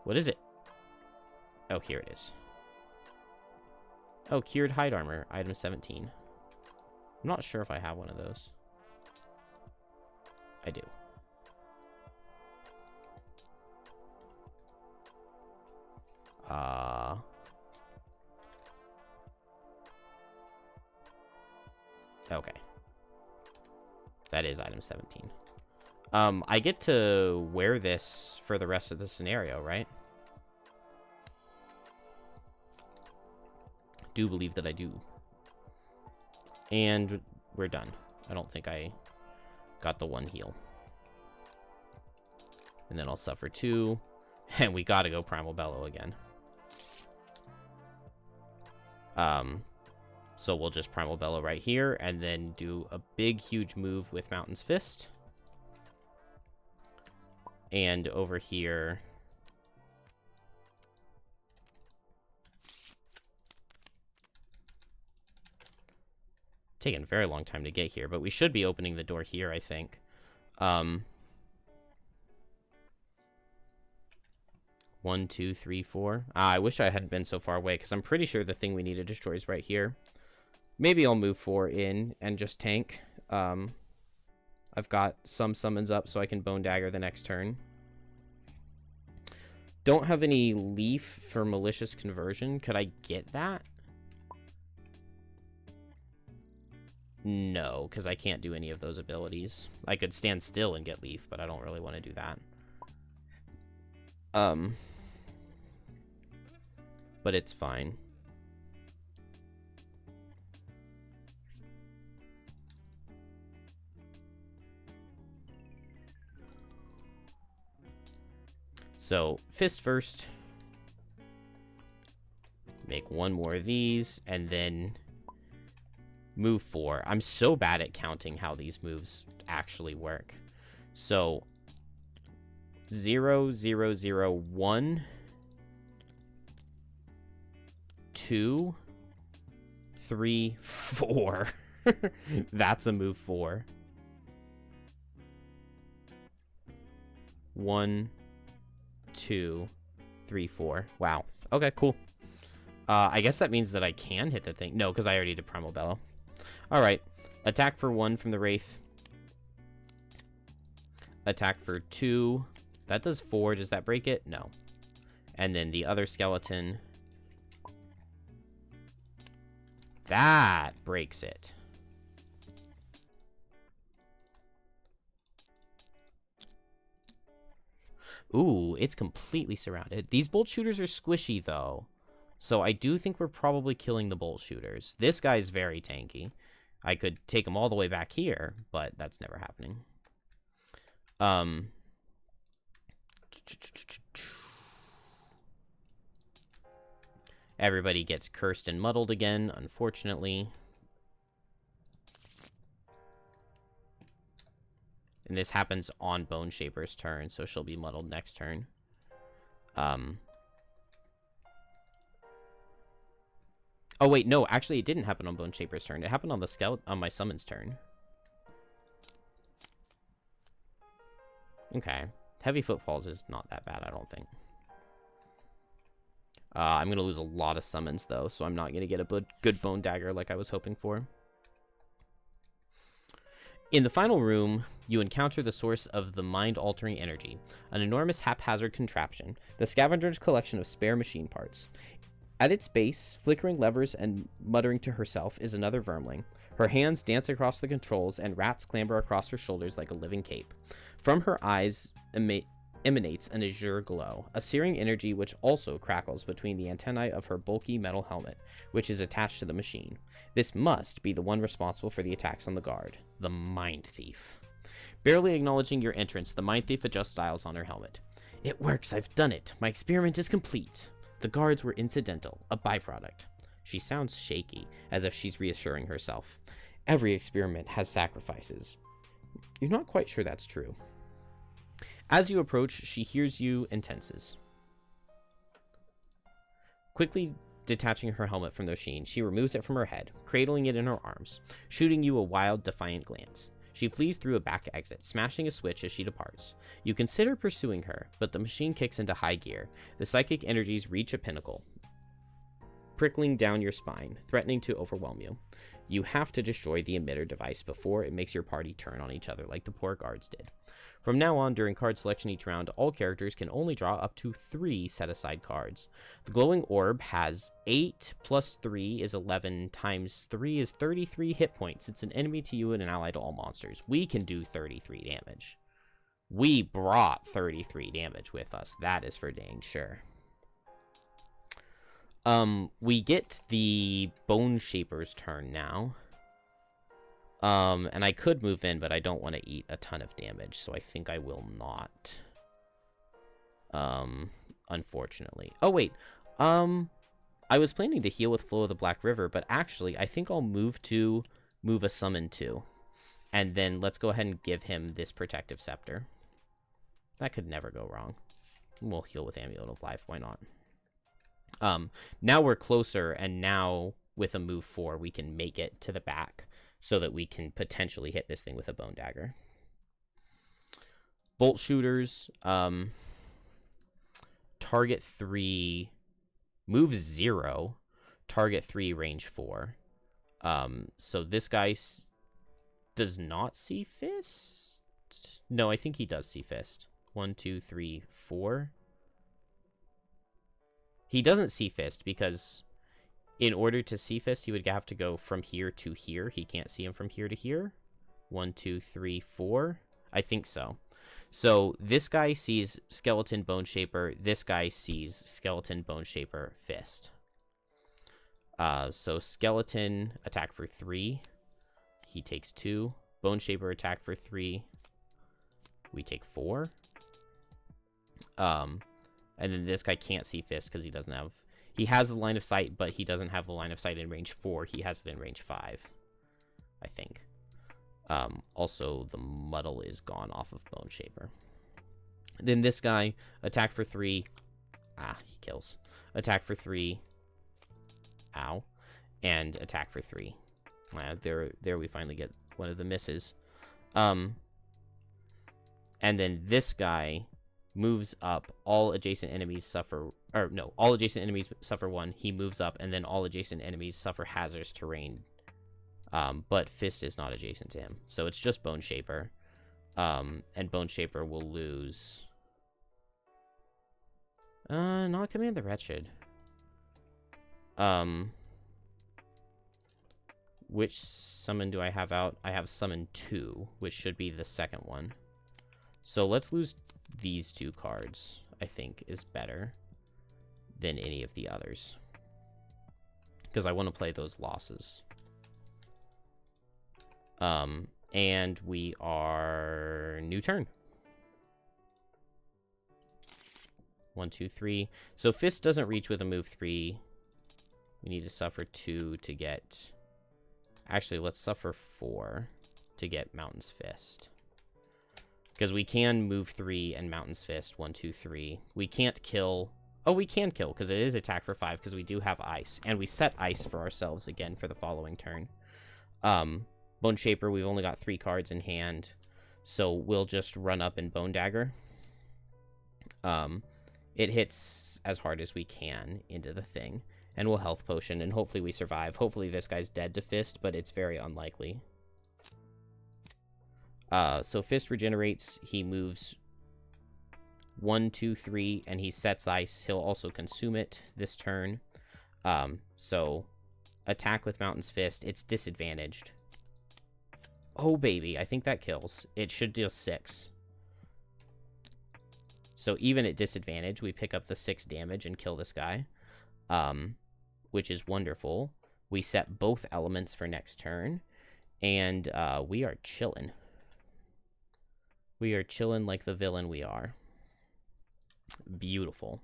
What is it? Oh, here it is. Oh, cured hide armor, item 17. I'm not sure if I have one of those. I do. Okay. That is item 17. I get to wear this for the rest of the scenario, right? Do believe that I do. And we're done. I don't think I got the one heal. And then I'll suffer 2. And we gotta go Primal Bellow again. So we'll just Primal Bellow right here, and then do a big, huge move with Mountain's Fist. And over here... Taking a very long time to get here, but we should be opening the door here, I think. 1, 2, 3, 4. I wish I hadn't been so far away, because I'm pretty sure the thing we need to destroy is right here. Maybe I'll move 4 in and just tank. I've got some summons up so I can Bone Dagger the next turn. Don't have any leaf for Malicious Conversion. Could I get that? No, because I can't do any of those abilities. I could stand still and get leaf, but I don't really want to do that. But it's fine. So, fist first. Make 1 more of these, and then move 4. I'm so bad at counting how these moves actually work. So, 0, 0, 0, 1, 2, 3, 4. That's a move 4. 1, 2, 3, 4. Wow. Okay, cool. I guess that means that I can hit the thing. No, because I already did Primal Bellow. Alright. Attack for 1 from the Wraith. Attack for 2. That does 4. Does that break it? No. And then the other skeleton. That breaks it. Ooh, it's completely surrounded. These bolt shooters are squishy, though. So I do think we're probably killing the bolt shooters. This guy's very tanky. I could take him all the way back here, but that's never happening. Everybody gets cursed and muddled again, unfortunately. And this happens on Bone Shaper's turn, so she'll be muddled next turn. Oh, wait, no. Actually, it didn't happen on Bone Shaper's turn. It happened on the on my Summon's turn. Okay. Heavy Footfalls is not that bad, I don't think. I'm going to lose a lot of summons, though, so I'm not going to get a good Bone Dagger like I was hoping for. In the final room, you encounter the source of the mind-altering energy, an enormous haphazard contraption, the scavenger's collection of spare machine parts. At its base, flickering levers and muttering to herself, is another vermling. Her hands dance across the controls, and rats clamber across her shoulders like a living cape. From her eyes emanates an azure glow, a searing energy which also crackles between the antennae of her bulky metal helmet, which is attached to the machine. This must be the one responsible for the attacks on the guard, the Mind Thief. Barely acknowledging your entrance, the Mind Thief adjusts dials on her helmet. It works, I've done it. My experiment is complete. The guards were incidental, a byproduct. She sounds shaky, as if she's reassuring herself. Every experiment has sacrifices. You're not quite sure that's true. As you approach, she hears you and tenses. Quickly detaching her helmet from the machine, she removes it from her head, cradling it in her arms, shooting you a wild, defiant glance. She flees through a back exit, smashing a switch as she departs. You consider pursuing her, but the machine kicks into high gear. The psychic energies reach a pinnacle, prickling down your spine, threatening to overwhelm you. You have to destroy the emitter device before it makes your party turn on each other like the poor guards did. From now on, during card selection each round, all characters can only draw up to 3 set-aside cards. The glowing orb has 8 plus 3 is 11 times 3 is 33 hit points. It's an enemy to you and an ally to all monsters. We can do 33 damage. We brought 33 damage with us. That is for dang sure. We get the Bone Shaper's turn now. And I could move in, but I don't want to eat a ton of damage, so I think I will not. Unfortunately. Oh, wait. I was planning to heal with Flow of the Black River, but actually, I think I'll move a summon to. And then let's go ahead and give him this Protective Scepter. That could never go wrong. We'll heal with Amulet of Life, why not? Now we're closer, and now with a move 4, we can make it to the back so that we can potentially hit this thing with a Bone Dagger. Bolt Shooters, target 3, move 0, target 3, range 4. So this guy does not see Fist? No, I think he does see Fist. 1, 2, 3, 4. He doesn't see Fist because in order to see Fist, he would have to go from here to here. He can't see him from here to here. 1, 2, 3, 4. I think so. So this guy sees Skeleton, Bone Shaper. This guy sees Skeleton, Bone Shaper, Fist. So Skeleton, attack for 3. He takes 2. Bone Shaper, attack for 3. We take 4. And then this guy can't see Fist because he doesn't have... He has the line of sight, but he doesn't have the line of sight in range 4. He has it in range 5, I think. Also, the muddle is gone off of Bone Shaper. Then this guy, attack for 3. He kills. Attack for 3. Ow. And attack for 3. There we finally get one of the misses. And then this guy moves up. All adjacent enemies suffer... Or, no, all adjacent enemies suffer 1. He moves up, and then all adjacent enemies suffer hazardous terrain. But Fist is not adjacent to him. So it's just Bone Shaper. And Bone Shaper will lose... not Command the Wretched. Which summon do I have out? I have Summon 2, which should be the second one. So let's lose these 2 cards, I think, is better than any of the others. Because I want to play those losses. And we are... New turn. 1, 2, 3. So Fist doesn't reach with a move 3. We need to suffer 2 to get... Actually, let's suffer 4 to get Mountain's Fist. Because we can move 3 and Mountain's Fist. 1, 2, 3. We can't kill... Oh, we can kill, because it is attack for 5, because we do have Ice. And we set Ice for ourselves again for the following turn. Bone Shaper, we've only got 3 cards in hand. So we'll just run up and Bone Dagger. It hits as hard as we can into the thing. And we'll Health Potion, and hopefully we survive. Hopefully this guy's dead to Fist, but it's very unlikely. So Fist regenerates. He moves 1, 2, 3, and he sets Ice. He'll also consume it this turn. So attack with Mountain's Fist. It's disadvantaged. Oh, baby. I think that kills. It should deal 6. So even at disadvantage, we pick up the 6 damage and kill this guy. Which is wonderful. We set both elements for next turn. And we are chilling. We are chilling like the villain we are. Beautiful.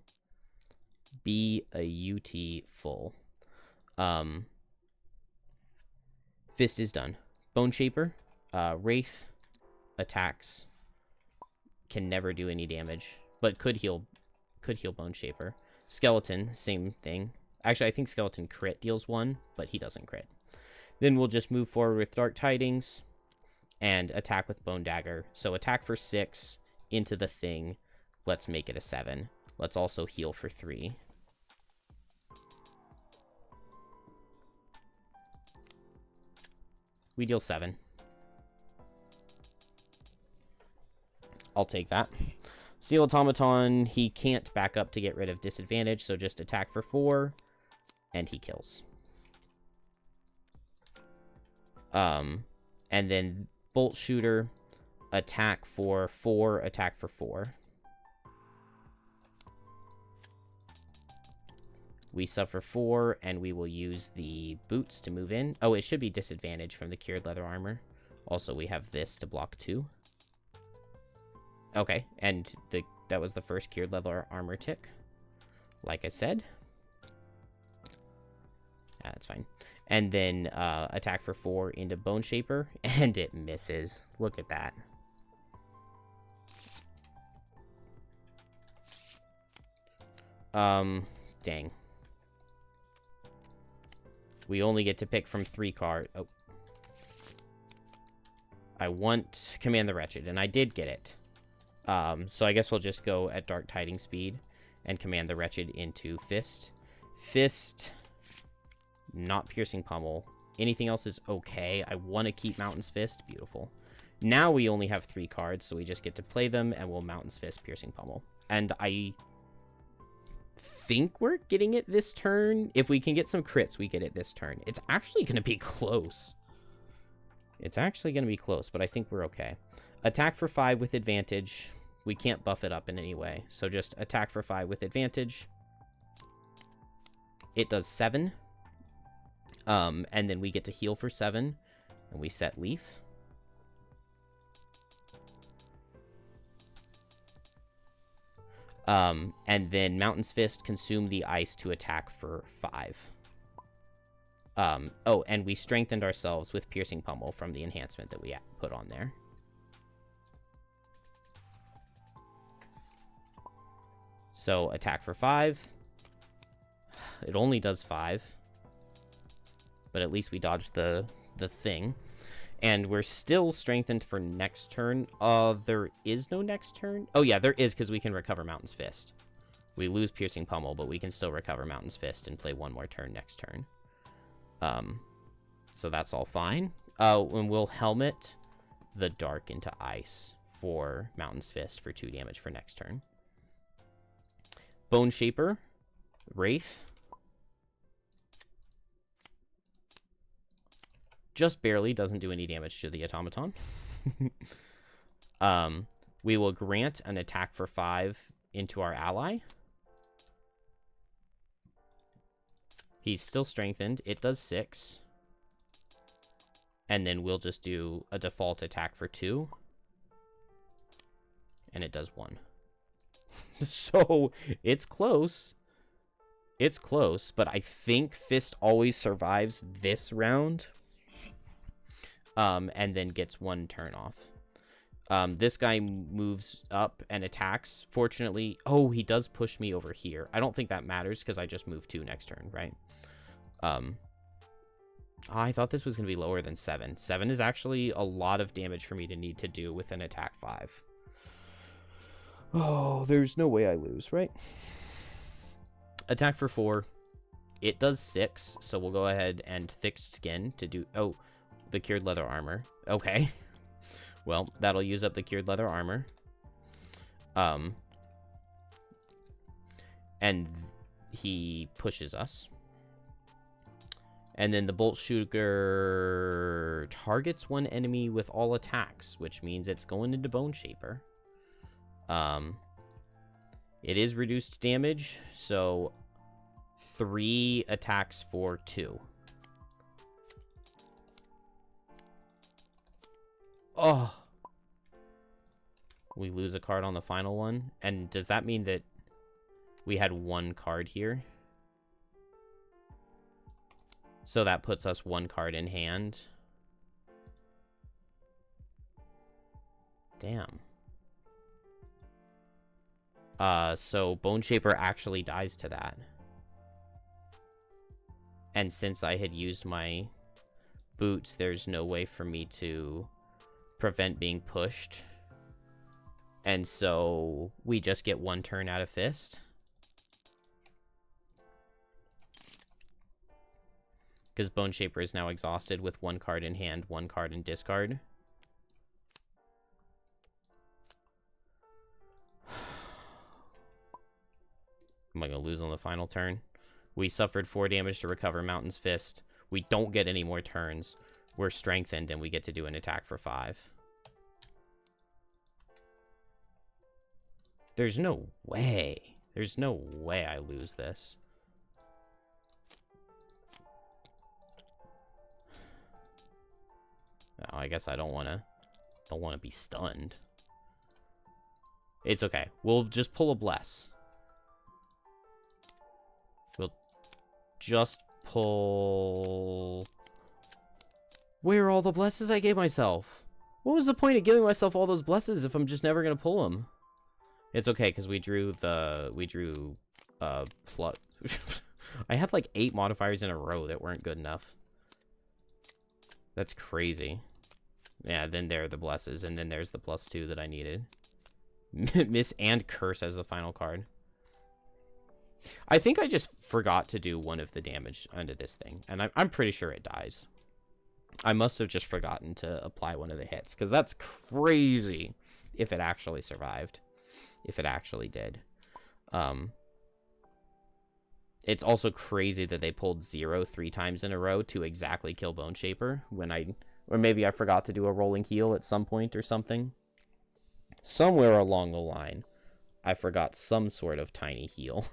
Beautiful. Fist is done. Bone Shaper. Wraith attacks. Can never do any damage. But could heal Bone Shaper. Skeleton, same thing. Actually, I think Skeleton crit deals 1, but he doesn't crit. Then we'll just move forward with Dark Tidings and attack with Bone Dagger. So attack for 6 into the thing. Let's make it a 7. Let's also heal for 3. We deal 7. I'll take that. Steel Automaton, he can't back up to get rid of disadvantage, so just attack for 4, and he kills. And then Bolt Shooter, attack for 4, attack for 4. We suffer 4, and we will use the boots to move in. Oh, it should be disadvantage from the Cured Leather Armor. Also, we have this to block 2. Okay, and that was the first Cured Leather Armor tick. Like I said. That's fine. And then attack for 4 into Bone Shaper, and it misses. Look at that. Dang. We only get to pick from 3 cards. Oh. I want Command the Wretched, and I did get it. So I guess we'll just go at Dark Tidings speed and Command the Wretched into Fist. Fist, not Piercing Pummel. Anything else is okay. I want to keep Mountain's Fist. Beautiful. Now we only have 3 cards, so we just get to play them, and we'll Mountain's Fist, Piercing Pummel. And I think we're getting it this turn. If we can get some crits, we get it this turn. It's actually going to be close. It's actually going to be close, but I think we're okay. Attack for 5 with advantage. We can't buff it up in any way, so just attack for 5 with advantage. It does 7. And then we get to heal for 7, and we set Leaf. And then Mountain's Fist, consume the ice to attack for 5. Oh, and we strengthened ourselves with Piercing Pummel from the enhancement that we put on there. So attack for 5. It only does 5. But at least we dodged the thing. And we're still strengthened for next turn. There is no next turn. Oh, yeah, there is, because we can recover Mountain's Fist. We lose Piercing Pummel, but we can still recover Mountain's Fist and play 1 more turn next turn. So that's all fine. And we'll Helmet the Dark into Ice for Mountain's Fist for 2 damage for next turn. Bone Shaper, Wraith. Just barely, doesn't do any damage to the automaton. We will grant an attack for 5 into our ally. He's still strengthened. It does 6. And then we'll just do a default attack for 2. And it does 1. So, it's close. It's close, but I think Fist always survives this round. And then gets 1 turn off. This guy moves up and attacks. Fortunately, oh, he does push me over here. I don't think that matters because I just moved 2 next turn, right? I thought this was going to be lower than 7. 7 is actually a lot of damage for me to need to do with an attack 5. Oh, there's no way I lose, right? Attack for 4. It does 6, so we'll go ahead and Fixed Skin to do... Oh, the Cured Leather Armor. Okay. Well, that'll use up the Cured Leather Armor. And he pushes us. And then the Bolt Shooter targets 1 enemy with all attacks, which means it's going into Bone Shaper. It is reduced damage, so 3 attacks for 2. Oh. We lose a card on the final one. And does that mean that we had 1 card here? So that puts us 1 card in hand. Damn. So Bone Shaper actually dies to that. And since I had used my boots, there's no way for me to prevent being pushed. And so we just get 1 turn out of Fist. Because Bone Shaper is now exhausted with 1 card in hand, 1 card in discard. Am I going to lose on the final turn? We suffered 4 damage to recover Mountain's Fist. We don't get any more turns. We're strengthened, and we get to do an attack for 5. There's no way. There's no way I lose this. Oh, I guess I don't want to be stunned. It's okay. We'll just pull a Bless. We'll just pull... Where are all the Blesses I gave myself? What was the point of giving myself all those Blesses if I'm just never going to pull them? It's okay, because we drew plus... I had like 8 modifiers in a row that weren't good enough. That's crazy. Yeah, then there are the Blesses, and then there's the +2 that I needed. Miss and Curse as the final card. I think I just forgot to do one of the damage onto this thing, and I'm pretty sure it dies. I must have just forgotten to apply one of the hits, because that's crazy if it actually survived. If it actually did. It's also crazy that they pulled 0 3 times in a row to exactly kill Bone Shaper when or maybe I forgot to do a rolling heal at some point or something. Somewhere along the line, I forgot some sort of tiny heal.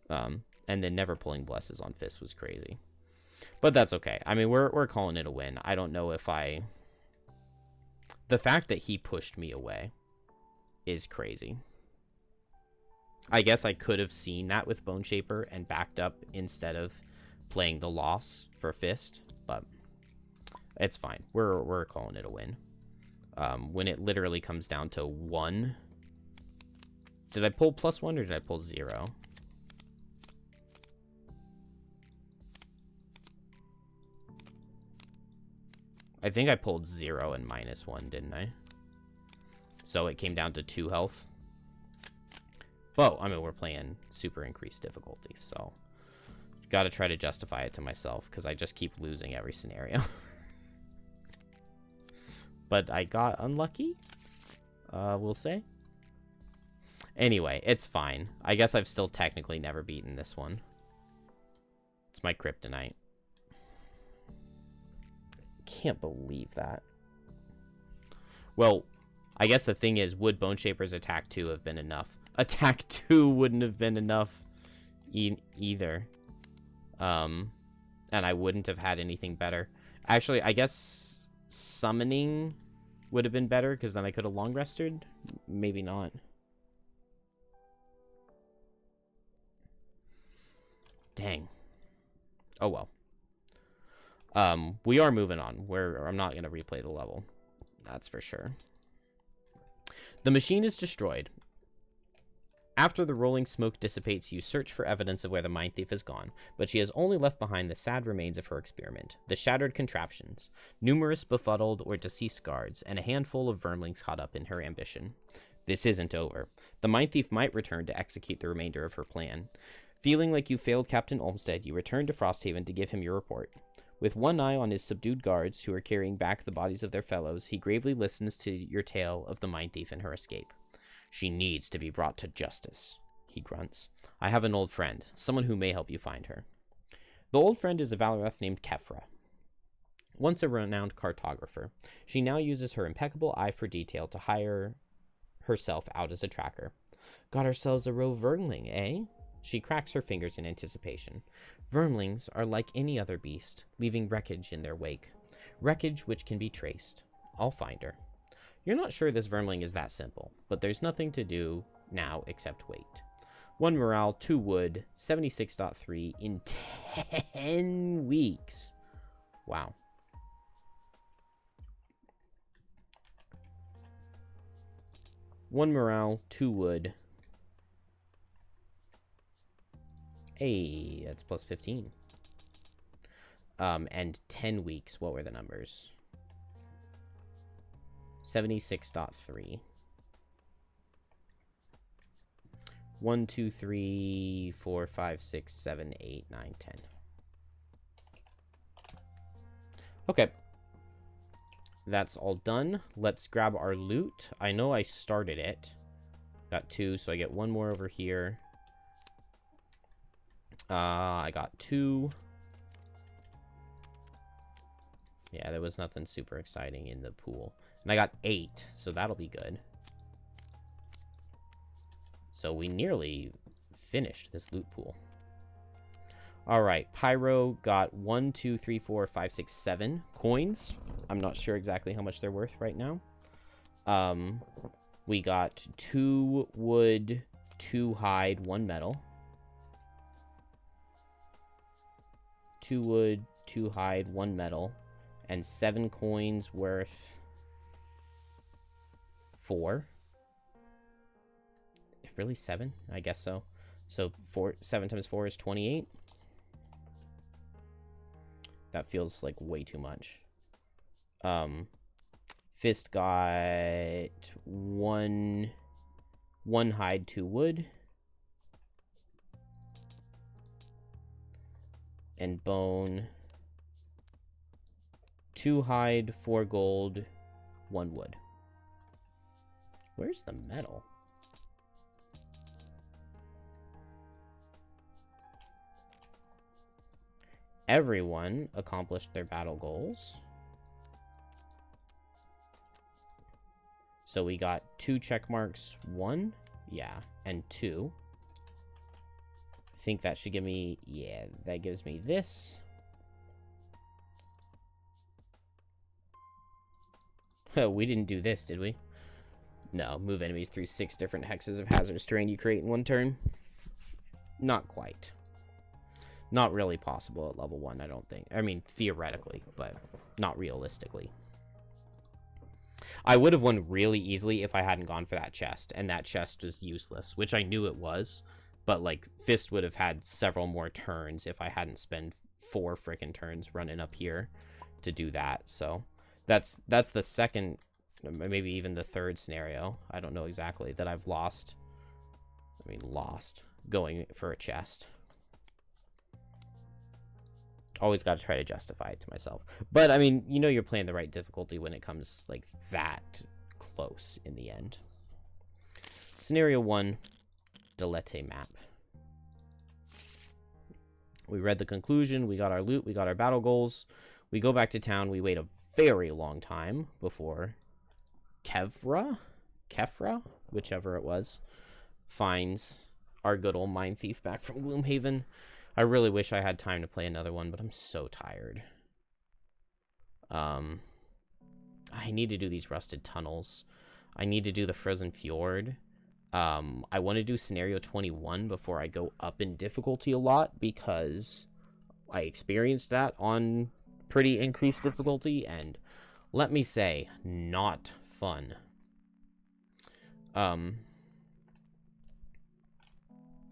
And then never pulling Blesses on Fist was crazy. But that's okay. I mean, we're calling it a win. I don't know if the fact that he pushed me away is crazy. I guess I could have seen that with Bone Shaper and backed up instead of playing the loss for Fist, but it's fine. We're calling it a win. When it literally comes down to 1. Did I pull +1 or did I pull 0? I think I pulled 0 and -1, didn't I? So it came down to 2 health. Well, I mean, we're playing super increased difficulty, so got to try to justify it to myself because I just keep losing every scenario. But I got unlucky, we'll say. Anyway, it's fine. I guess I've still technically never beaten this one. It's my kryptonite. Can't believe that. Well, I guess the thing is, would Bone Shaper's attack 2 have been enough? Attack 2 wouldn't have been enough either. And I wouldn't have had anything better. Actually, I guess summoning would have been better, because then I could have long rested. Maybe not. Dang. Oh well. We are moving on. I'm not going to replay the level. That's for sure. The machine is destroyed. After the rolling smoke dissipates, you search for evidence of where the Mind Thief has gone, but she has only left behind the sad remains of her experiment, the shattered contraptions, numerous befuddled or deceased guards, and a handful of vermlings caught up in her ambition. This isn't over. The Mind Thief might return to execute the remainder of her plan. Feeling like you failed Captain Olmsted, you return to Frosthaven to give him your report. With one eye on his subdued guards, who are carrying back the bodies of their fellows, he gravely listens to your tale of the Mind Thief and her escape. She needs to be brought to justice, he grunts. I have an old friend, someone who may help you find her. The old friend is a Valarath named Kefra. Once a renowned cartographer, she now uses her impeccable eye for detail to hire herself out as a tracker. Got ourselves a row vermling, eh? She cracks her fingers in anticipation. Vermlings are like any other beast, leaving wreckage in their wake. Wreckage which can be traced. I'll find her. You're not sure this vermling is that simple, but there's nothing to do now except wait. 1 morale, 2 wood, 76.3 in 10 weeks. Wow. One morale, 2 wood, Hey, that's plus 15. And 10 weeks. What were the numbers? 76.3. 1, 2, 3, 4, 5, 6, 7, 8, 9, 10. Okay. That's all done. Let's grab our loot. I know I started it. Got 2, so I get 1 more over here. I got 2. Yeah, there was nothing super exciting in the pool. And I got 8, so that'll be good. So we nearly finished this loot pool. All right, Pyro got 1, 2, 3, 4, 5, 6, 7 coins. I'm not sure exactly how much they're worth right now. We got 2 wood, 2 hide, 1 metal. 2 wood, 2 hide, 1 metal, and 7 coins worth 4. Really, 7? I guess so. So 7 times 4 is 28. That feels like way too much. Fist got 1 hide, 2 wood. And Bone 2 hide, 4 gold, 1 wood. Where's the metal? Everyone accomplished their battle goals. So we got 2 check marks, 1, yeah, and 2. I think that should give me, yeah, that gives me this. Oh, we didn't do this, did we? No, move enemies through 6 different hexes of hazardous terrain you create in 1 turn. Not quite. Not really possible at level 1, I don't think. I mean, theoretically, but not realistically. I would have won really easily if I hadn't gone for that chest, and that chest was useless, which I knew it was, but, like, Fist would have had several more turns if I hadn't spent 4 freaking turns running up here to do that, so that's the second, maybe even the third scenario, I don't know exactly, that I've lost, going for a chest. Always got to try to justify it to myself. But, I mean, you know you're playing the right difficulty when it comes, like, that close in the end. Scenario 1, Delete map. We read the conclusion, we got our loot, we got our battle goals. We go back to town, we wait a very long time before Kefra, whichever it was, finds our good old mine thief back from Gloomhaven. I really wish I had time to play another one, but I'm so tired. I need to do these rusted tunnels. I need to do the frozen fjord. I want to do scenario 21 before I go up in difficulty a lot, because I experienced that on pretty increased difficulty, and let me say, not fun.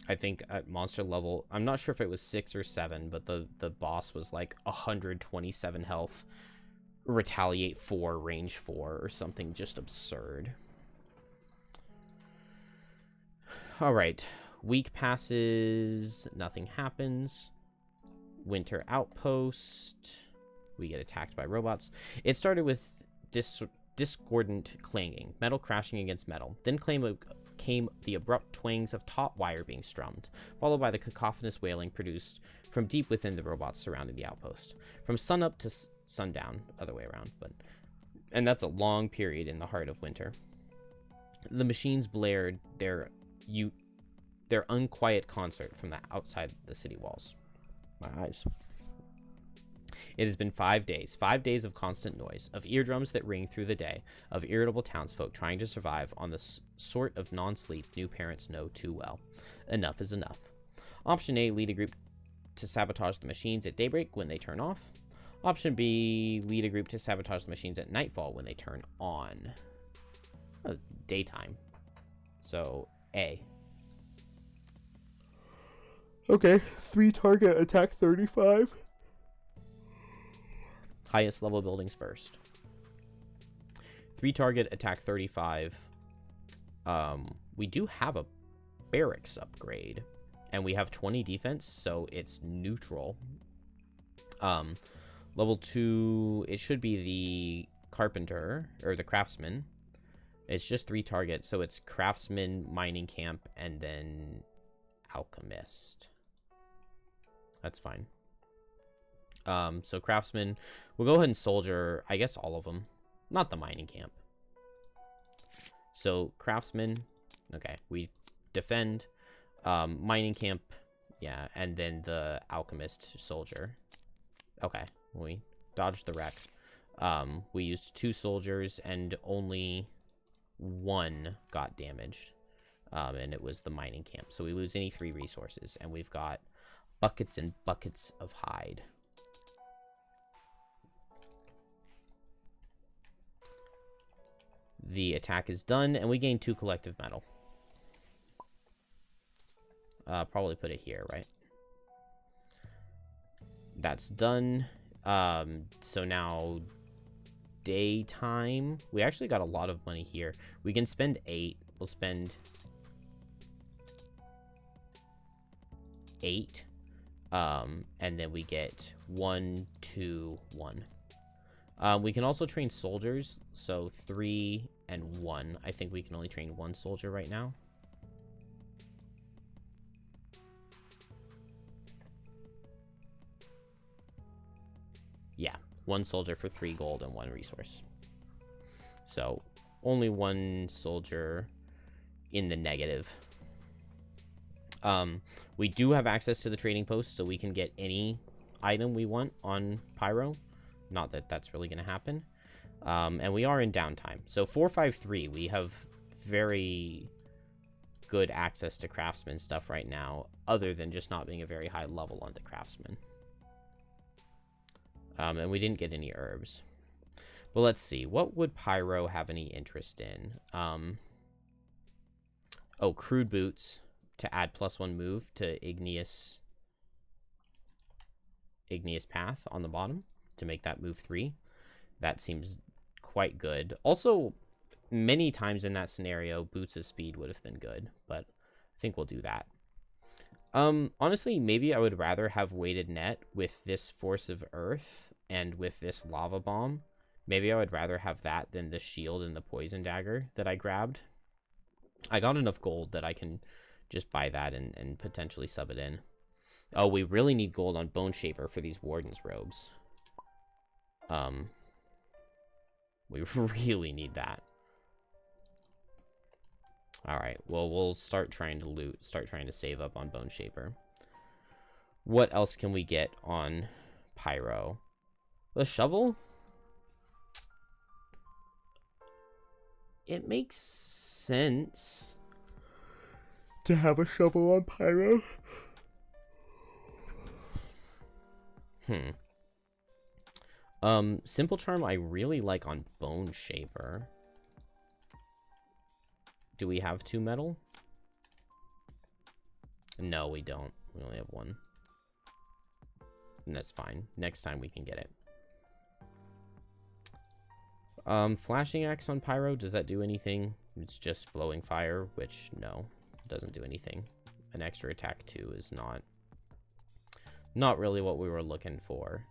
I think at monster level, I'm not sure if it was 6 or 7, but the boss was like 127 health, retaliate 4, range 4, or something just absurd. All right, week passes, nothing happens. Winter outpost, we get attacked by robots. It started with discordant clanging, metal crashing against metal. Then came the abrupt twangs of taut wire being strummed, followed by the cacophonous wailing produced from deep within the robots surrounding the outpost. From sunup to sundown, other way around, and that's a long period in the heart of winter. The machines blared their unquiet concert from the outside the city walls. My eyes. It has been 5 days. 5 days of constant noise, of eardrums that ring through the day, of irritable townsfolk trying to survive on the sort of non-sleep new parents know too well. Enough is enough. Option A, lead a group to sabotage the machines at daybreak when they turn off. Option B, lead a group to sabotage the machines at nightfall when they turn on. Daytime. So, A. Okay, 3 target attack 35. Highest level buildings first. 3 target attack 35. We do have a barracks upgrade, and we have 20 defense, so it's neutral. Level 2, it should be the carpenter or the craftsman. It's just 3 targets, so it's craftsman, mining camp, and then alchemist. That's fine. So craftsman, we'll go ahead and soldier, I guess all of them, not the mining camp. So craftsman, okay, we defend, mining camp, yeah, and then the alchemist soldier. Okay, we dodged the wreck. We used 2 soldiers and only 1 got damaged, and it was the mining camp. So we lose any 3 resources, and we've got buckets and buckets of hide. The attack is done, and we gain 2 collective metal. Probably put it here, right? That's done. So now daytime. We actually got a lot of money here. We can spend 8. We'll spend 8. And then we get 1, 2, 1. We can also train soldiers, so 3 and 1. I think we can only train 1 soldier right now. Yeah, 1 soldier for 3 gold and 1 resource. So only 1 soldier in the negative. We do have access to the trading post, so we can get any item we want on Pyro. Not that that's really going to happen. And we are in downtime. So 453, we have very good access to craftsman stuff right now, other than just not being a very high level on the craftsman. And we didn't get any herbs. Well, let's see. What would Pyro have any interest in? Oh, crude boots to add +1 move to igneous path on the bottom to make that move 3. That seems quite good. Also, many times in that scenario, boots of speed would have been good, but I think we'll do that. Honestly, maybe I would rather have weighted net with this force of earth and with this lava bomb. Maybe I would rather have that than the shield and the poison dagger that I grabbed. I got enough gold that I can just buy that and potentially sub it in. Oh, we really need gold on Bone Shaper for these Warden's robes. We really need that. Alright, well, we'll start trying to loot, start trying to save up on Bone Shaper. What else can we get on Pyro? The shovel? It makes sense to have a shovel on Pyro. Simple Charm I really like on Bone Shaper. Do we have 2 metal? No, we don't. We only have 1. And that's fine. Next time we can get it. Flashing Axe on Pyro, does that do anything? It's just flowing fire, which, no, doesn't do anything. An extra attack 2 is not really what we were looking for.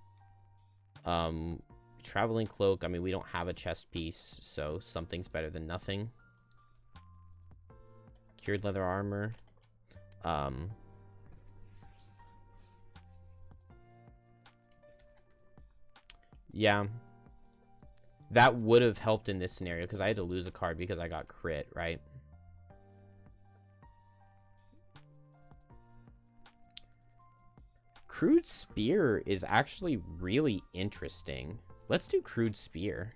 Traveling Cloak, I mean, we don't have a chest piece, so something's better than nothing. Cured Leather Armor. Yeah. That would have helped in this scenario, because I had to lose a card because I got crit, right? Crude Spear is actually really interesting. Let's do Crude Spear.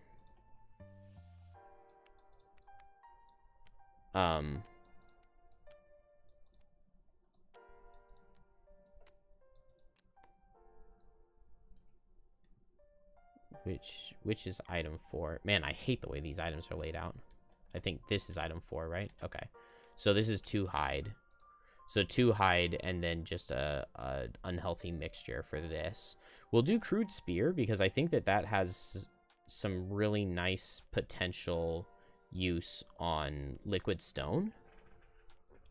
Which is item 4? Man, I hate the way these items are laid out. I think this is item 4, right? Okay. So this is 2 hide. So 2 hide and then just a unhealthy mixture for this. We'll do crude spear because I think that has some really nice potential use on liquid stone.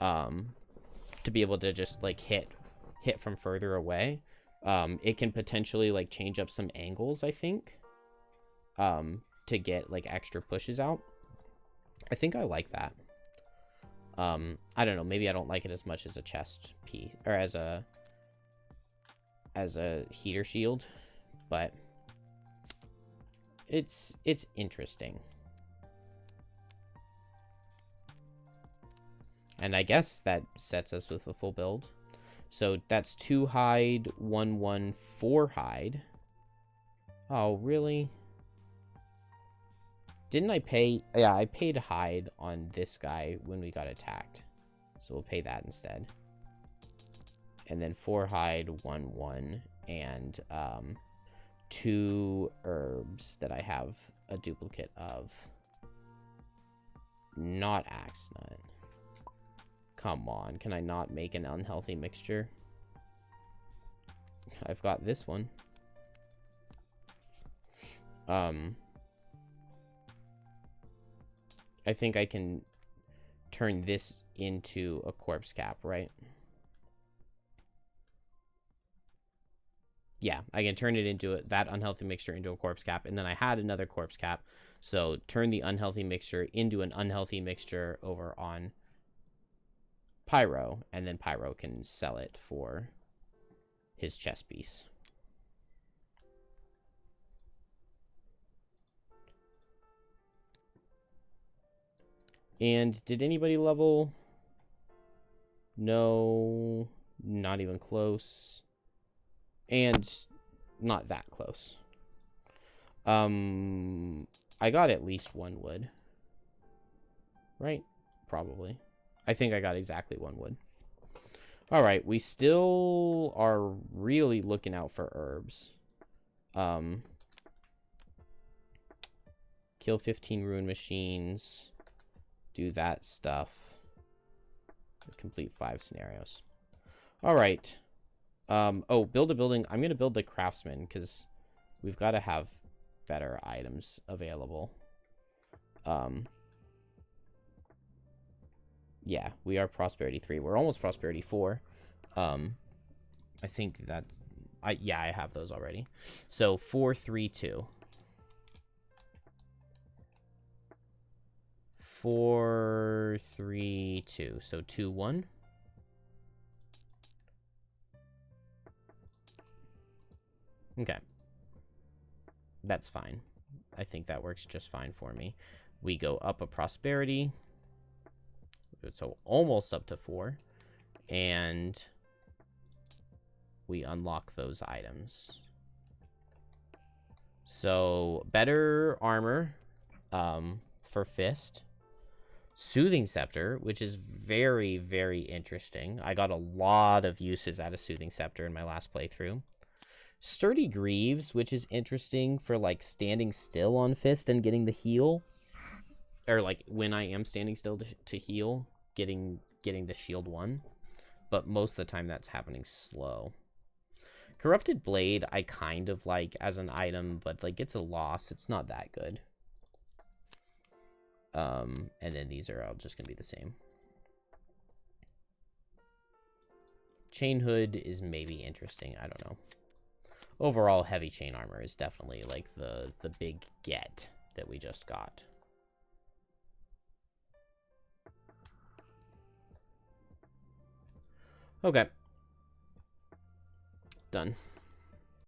To be able to just like hit from further away. It can potentially like change up some angles, I think. To get like extra pushes out. I think I like that. I don't know, maybe I don't like it as much as a chest piece or as a heater shield, but it's interesting. And I guess that sets us with a full build. So that's 2 hide, 1, 4 hide. Oh, really? Didn't I pay? Yeah, I paid hide on this guy when we got attacked. So we'll pay that instead. And then 4 hide, 1, and 2 herbs that I have a duplicate of. Not axe nut. Come on, can I not make an unhealthy mixture? I've got this one. I think I can turn this into a corpse cap, right? Yeah, I can turn it into that unhealthy mixture into a corpse cap, and then I had another corpse cap, so turn the unhealthy mixture into an unhealthy mixture over on Pyro, and then Pyro can sell it for his chest piece. And did anybody level? No, not even close. And not that close. I got at least 1 wood. Right? Probably. I think I got exactly 1 wood. Alright, we still are really looking out for herbs. Kill 15 ruin machines. Do that stuff. Complete 5 scenarios. Alright. Oh, build a building. I'm going to build the craftsman because we've got to have better items available. Yeah, we are prosperity 3. We're almost prosperity 4. I think that I have those already. So 4, 3, 2. 4, 3, 2. So 2, 1. Okay. That's fine. I think that works just fine for me. We go up a prosperity. So almost up to 4. And we unlock those items. So better armor for fist. Soothing Scepter, which is very, very interesting. I got a lot of uses out of Soothing Scepter in my last playthrough. Sturdy Greaves, which is interesting for like standing still on fist and getting the heal. Or like when I am standing still to heal, getting the shield 1. But most of the time that's happening slow. Corrupted Blade, I kind of like as an item, but like it's a loss. It's not that good. And then these are all just gonna be the same. Chain Hood is maybe interesting. I don't know. Overall, heavy chain armor is definitely like the big get that we just got. Okay. Done.